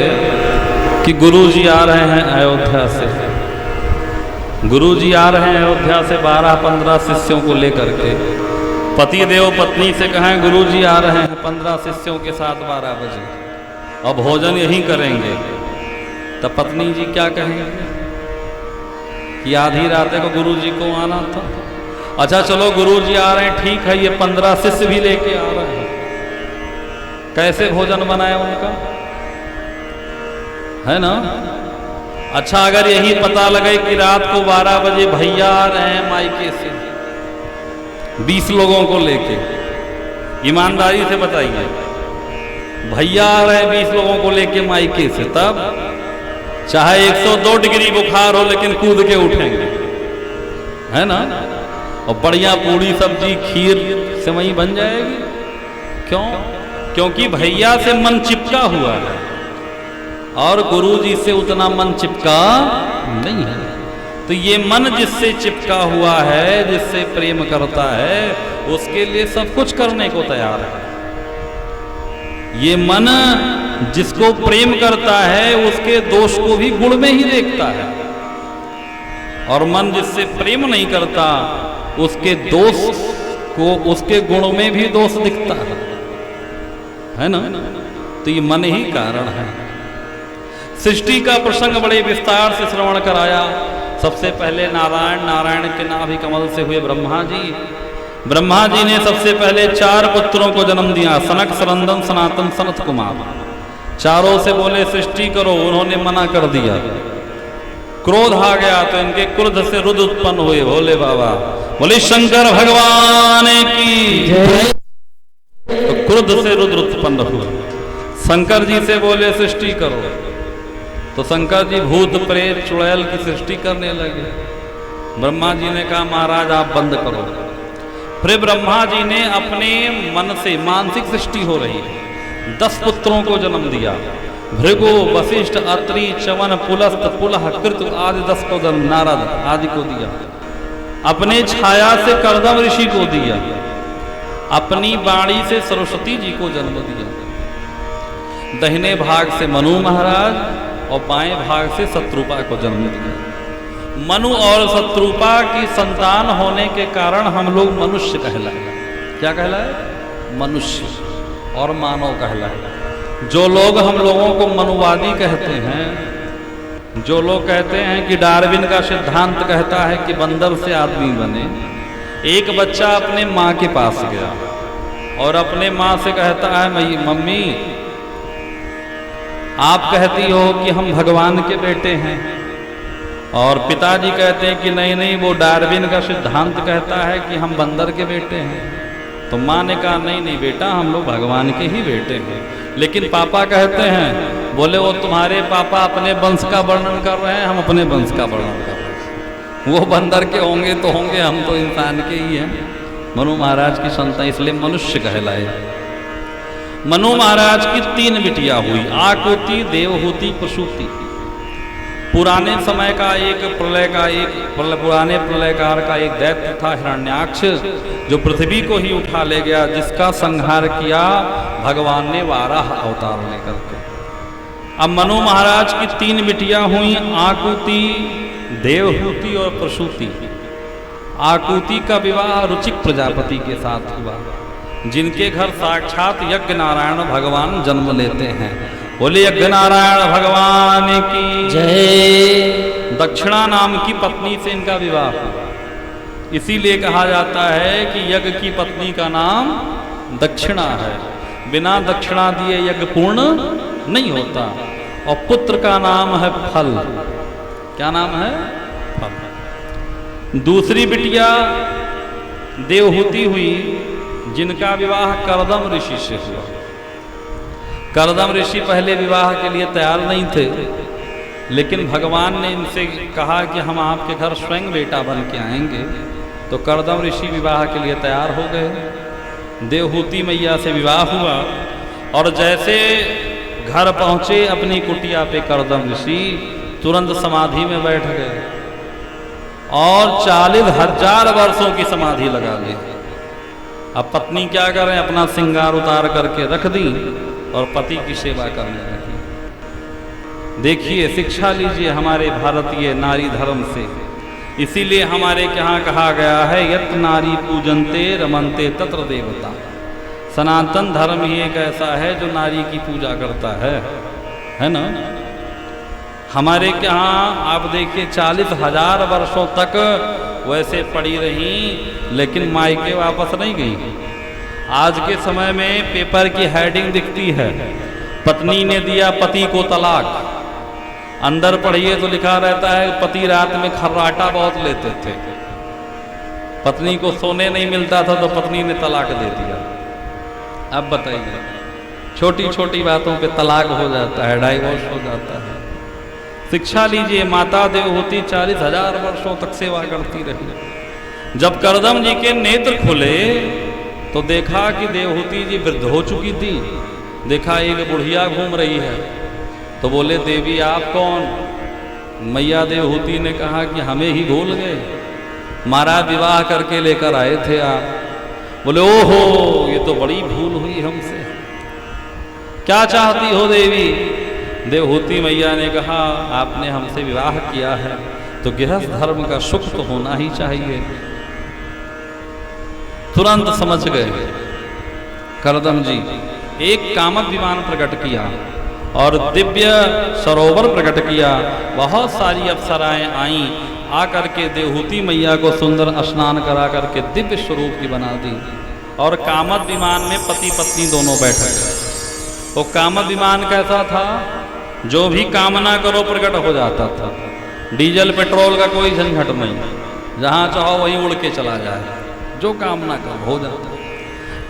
कि गुरुजी आ रहे हैं अयोध्या से। गुरुजी आ रहे हैं अयोध्या से 12-15 शिष्यों को लेकर के। पति देव पत्नी से कहें गुरुजी आ रहे हैं 15 शिष्यों के साथ 12 बजे, और भोजन यहीं करेंगे। तब पत्नी जी क्या कहेंगे कि आधी रात को गुरुजी को आना था। अच्छा चलो गुरुजी आ रहे हैं, ठीक है, ये 15 शिष्य भी लेके आ रहे हैं, कैसे भोजन बनाए उनका, है ना। अच्छा अगर यही पता लगे कि रात को 12 बजे भैया आ रहे हैं मायके से 20 लोगों को लेके, ईमानदारी से बताइए, भैया आ रहे हैं 20 लोगों को लेके मायके से, तब चाहे 102 डिग्री बुखार हो लेकिन कूद के उठेंगे, है ना। और बढ़िया पूड़ी सब्जी खीर सेवई बन जाएगी। क्यों? क्योंकि भैया से मन चिपका हुआ है और गुरुजी से उतना मन चिपका नहीं है। तो ये मन जिससे चिपका हुआ है, जिससे प्रेम करता है, उसके लिए सब कुछ करने को तैयार है। ये मन जिसको प्रेम करता है उसके दोष को भी गुण में ही देखता है, और मन जिससे प्रेम नहीं करता उसके दोष को उसके गुणों में भी दोष दिखता है ना। तो ये मन ही कारण है। सृष्टि का प्रसंग बड़े विस्तार से श्रवण कराया। सबसे पहले नारायण के नाभि कमल से हुए ब्रह्मा जी। ब्रह्मा जी ने सबसे पहले 4 पुत्रों को जन्म दिया, सनक, सनंदन, सनातन, सनत कुमार। चारों से बोले सृष्टि करो, उन्होंने मना कर दिया। क्रोध आ गया तो इनके क्रोध से रुद्र उत्पन्न हुए। भोले बाबा बोले शंकर भगवान की। तो क्रोध से रुद्र उत्पन्न हुआ। शंकर जी से बोले सृष्टि करो, तो शंकर जी भूत प्रेत चुड़ैल की सृष्टि करने लगे। ब्रह्मा जी ने कहा महाराज आप बंद करो। फिर ब्रह्मा जी ने अपने मन से मानसिक सृष्टि हो रही है, 10 पुत्रों को जन्म दिया। भृगु, वशिष्ठ, अत्रि, च्यवन, पुलस्त, पुलह, कृत आदि 10 को जन्म नारद आदि को दिया। अपने छाया से कर्दम ऋषि को दिया। अपनी वाणी से सरस्वती जी को जन्म दिया। दाहिने भाग से मनु महाराज और बाएं भाग से शत्रुपा को जन्म दिया। मनु और शत्रुपा की संतान होने के कारण हम लोग मनुष्य कहलाए। क्या कहलाए? मनुष्य और मानव कहलाए। जो लोग हम लोगों को मनुवादी कहते हैं, जो लोग कहते हैं कि डार्विन का सिद्धांत कहता है कि बंदर से आदमी बने। एक बच्चा अपने माँ के पास गया और अपने माँ से कहता है मम्मी आप कहती हो कि हम भगवान के बेटे हैं, और पिताजी कहते हैं कि नहीं नहीं वो डार्विन का सिद्धांत कहता है कि हम बंदर के बेटे हैं। तो माँ ने कहा नहीं नहीं बेटा हम लोग भगवान के ही बेटे हैं। लेकिन पापा कहते हैं, बोले वो तुम्हारे पापा अपने वंश का वर्णन कर रहे हैं, हम अपने वंश का वर्णन कर रहे हैं। वो बंदर के होंगे तो होंगे, हम तो इंसान के ही हैं। मनु महाराज की संतान इसलिए मनुष्य कहलाए। मनु महाराज की 3 बिटिया हुई, आकुति, देवहूति, प्रसूति। पुराने समय का एक पुराने प्रलयकार का एक दैत्य था हिरण्याक्ष, जो पृथ्वी को ही उठा ले गया, जिसका संहार किया भगवान ने वाराह अवतार लेकर के। अब मनु महाराज की 3 बिटियां हुई, आकुति, देवहूति और प्रसूति। आकुति का विवाह रुचिक प्रजापति के साथ हुआ, जिनके घर साक्षात यज्ञ नारायण भगवान जन्म लेते हैं। बोले यज्ञ नारायण भगवान की जय। दक्षिणा नाम की पत्नी से इनका विवाह हुआ। इसीलिए कहा जाता है कि यज्ञ की पत्नी का नाम दक्षिणा है। बिना दक्षिणा दिए यज्ञ पूर्ण नहीं होता। और पुत्र का नाम है फल। क्या नाम है? फल। दूसरी बिटिया देवहूति हुई, जिनका विवाह करदम ऋषि से हुआ। करदम ऋषि पहले विवाह के लिए तैयार नहीं थे, लेकिन भगवान ने इनसे कहा कि हम आपके घर स्वयं बेटा बन के आएंगे। तो करदम ऋषि विवाह के लिए तैयार हो गए। देवहूति मैया से विवाह हुआ और जैसे घर पहुंचे अपनी कुटिया पे करदम ऋषि तुरंत समाधि में बैठ गए और 40,000 वर्षों की समाधि लगा ली। अब पत्नी क्या करें, अपना श्रृंगार उतार करके रख दी और पति की सेवा करने लगी। देखिए, शिक्षा लीजिए हमारे भारतीय नारी धर्म से। इसीलिए हमारे यहाँ कहा गया है, यत् नारी पूजनते रमनते तत्र देवता। सनातन धर्म ही एक ऐसा है जो नारी की पूजा करता है ना। हमारे यहाँ आप देखिए 40,000 वर्षों तक वैसे पड़ी रही, लेकिन मायके वापस नहीं गई। आज के समय में पेपर की हेडिंग दिखती है, पत्नी ने दिया पति को तलाक। अंदर पढ़िए तो लिखा रहता है पति रात में खर्राटा बहुत लेते थे, पत्नी को सोने नहीं मिलता था तो पत्नी ने तलाक दे दिया। अब बताइए, छोटी छोटी बातों पे तलाक हो जाता है, डाइवोर्स हो जाता है। शिक्षा लीजिए, माता देवहूति 40,000 वर्षों तक सेवा करती रही। जब करदम जी के नेत्र खुले तो देखा कि देवहूति जी वृद्ध हो चुकी थी। देखा एक बुढ़िया घूम रही है, तो बोले देवी आप कौन? मैया देवहूति ने कहा कि हमें ही भूल गए, हमारा विवाह करके लेकर आए थे आप। बोले ओहो, ये तो बड़ी भूल हुई हमसे, क्या चाहती हो देवी? देवहूति मैया ने कहा आपने हमसे विवाह किया है तो गृहस्थ धर्म का सुख तो होना ही चाहिए। तुरंत समझ गए करदम जी। एक कामत विमान प्रकट किया और दिव्य सरोवर प्रकट किया। बहुत सारी अप्सराएं आईं, आकर के देवहूति मैया को सुंदर स्नान करा करके दिव्य स्वरूप की बना दी। और कामत विमान में पति पत्नी दोनों बैठ गए। वो कामत विमान कैसा था? जो भी कामना करो प्रकट हो जाता था। डीजल पेट्रोल का कोई झंझट नहीं, जहाँ चाहो वहीं उड़ के चला जाए, जो कामना करो हो जाता।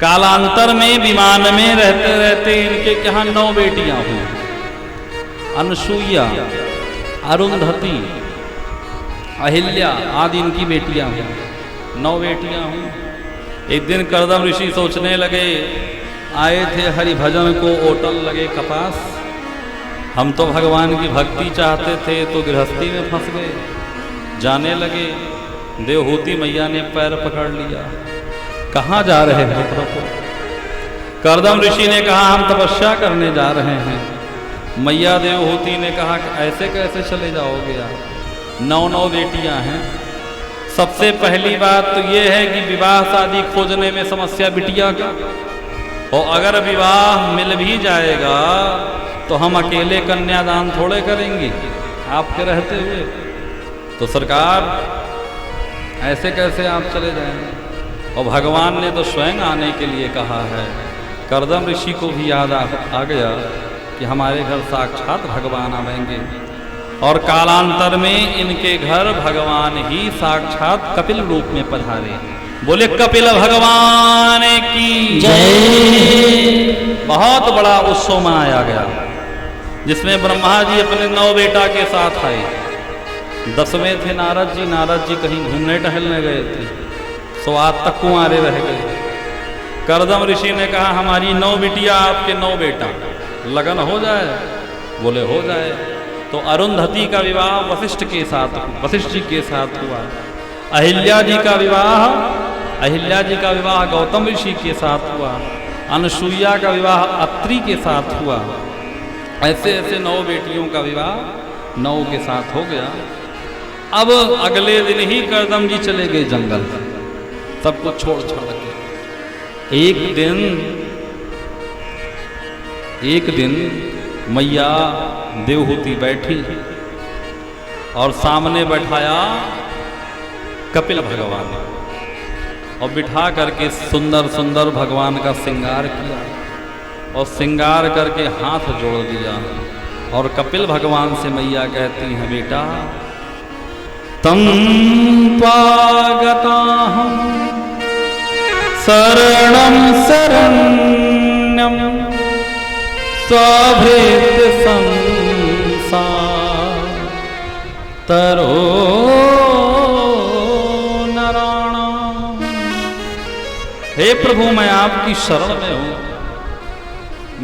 कालांतर में विमान में रहते रहते इनके यहाँ 9 बेटियां हुई। अनसुईया, अरुंधति, अहिल्या आदि इनकी बेटियां हुई। 9 बेटियां हुई। एक दिन करदम ऋषि सोचने लगे, आए थे हरिभजन को ओटल लगे कपास, हम तो भगवान की भक्ति चाहते थे तो गृहस्थी में फंस गए। जाने लगे, देवहूति मैया ने पैर पकड़ लिया, कहाँ जा रहे हैं प्रभु? करदम ऋषि ने कहा हम तपस्या करने जा रहे हैं। मैया देवहूति ने कहा कि ऐसे कैसे चले जाओगे आप? 9 बेटियां हैं। सबसे पहली बात तो ये है कि विवाह शादी खोजने में समस्या बिटिया का, और अगर विवाह मिल भी जाएगा तो हम अकेले कन्यादान थोड़े करेंगे आपके रहते हुए। तो सरकार ऐसे कैसे आप चले जाएंगे? और भगवान ने तो स्वयं आने के लिए कहा है। करदम ऋषि को भी याद आ गया कि हमारे घर साक्षात भगवान आवेंगे। और कालांतर में इनके घर भगवान ही साक्षात कपिल रूप में पधारे। बोले कपिल भगवान की जय। बहुत बड़ा उत्सव मनाया गया, जिसमें ब्रह्मा जी अपने 9 बेटा के साथ आए। 10वें थे नारद जी। नारद जी कहीं घूमने टहलने गए थे, सो आज तक कुंवारे रह गए। करदम ऋषि ने कहा हमारी 9 बिटिया, आपके 9 बेटा, लगन हो जाए? बोले हो जाए। तो अरुंधति का विवाह वशिष्ठ जी के साथ हुआ। अहिल्या जी का विवाह गौतम ऋषि के साथ हुआ। अनसुईया का विवाह अत्रि के साथ हुआ। ऐसे ऐसे 9 बेटियों का विवाह 9 के साथ हो गया। अब अगले दिन ही करदम जी चले गए जंगल, सब कुछ छोड़ छाड़ के। एक दिन मैया देवहूति बैठी और सामने बैठाया कपिल भगवान, और बिठा करके सुंदर सुंदर भगवान का श्रृंगार किया। और श्रृंगार करके हाथ जोड़ दिया। और कपिल भगवान से मैया कहती हैं, बेटा तम पागताहं शरणं शरण्यं स्वभृत संसार तरो नराणाम। हे प्रभु, मैं आपकी शरण में हूं,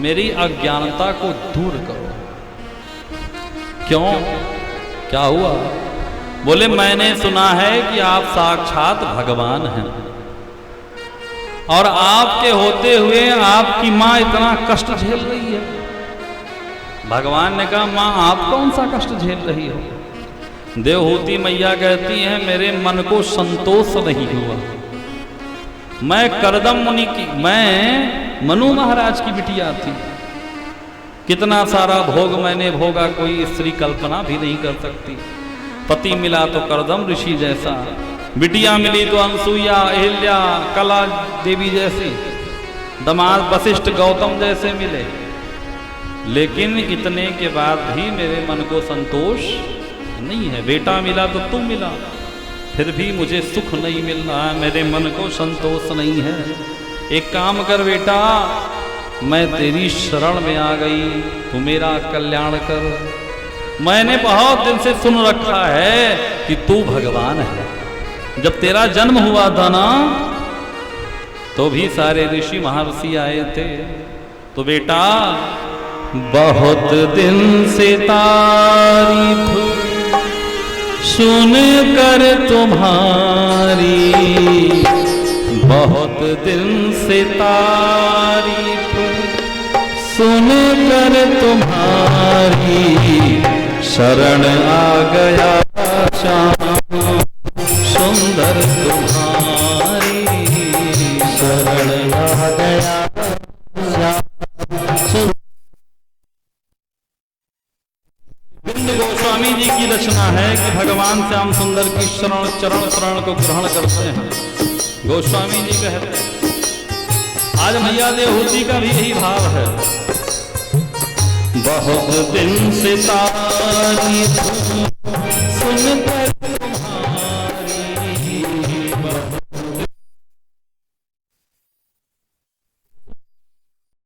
मेरी अज्ञानता को दूर करो। क्यों, क्या हुआ? बोले मैंने सुना है कि आप साक्षात भगवान हैं और आपके होते हुए आपकी माँ इतना कष्ट झेल रही है। भगवान ने कहा, माँ आप कौन सा कष्ट झेल रही हो? देवहूति मैया कहती हैं, मेरे मन को संतोष नहीं हुआ। मैं करदम मुनि की, मैं मनु महाराज की बिटिया थी। कितना सारा भोग मैंने भोगा, कोई स्त्री कल्पना भी नहीं कर सकती। पति मिला तो करदम ऋषि जैसा, बिटिया मिली तो अनसुईया, अहिल्या, कला देवी जैसी, दामाद वशिष्ठ गौतम जैसे मिले। लेकिन इतने के बाद भी मेरे मन को संतोष नहीं है। बेटा मिला तो तुम मिला, फिर भी मुझे सुख नहीं मिल रहा है, मेरे मन को संतोष नहीं है। एक काम कर बेटा, मैं तेरी शरण में आ गई, तू मेरा कल्याण कर। मैंने बहुत दिन से सुन रखा है कि तू भगवान है। जब तेरा जन्म हुआ था ना, तो भी सारे ऋषि महर्षि आए थे। तो बेटा बहुत दिन से तारीफ सुन कर तुम्हारी, बहुत दिन से तारीफ सुन कर तुम्हारी, शरण आ गया श्याम सुंदर तुम्हारी, शरण आ गया श्याम। बिंद गोस्वामी जी की रचना है कि भगवान श्याम सुंदर की शरण चरण शरण को ग्रहण करते हैं। गोस्वामी जी कहते हैं, आज मैया देवहूति का भी यही भाव है। बहुत दिन से तारीफ सुन कर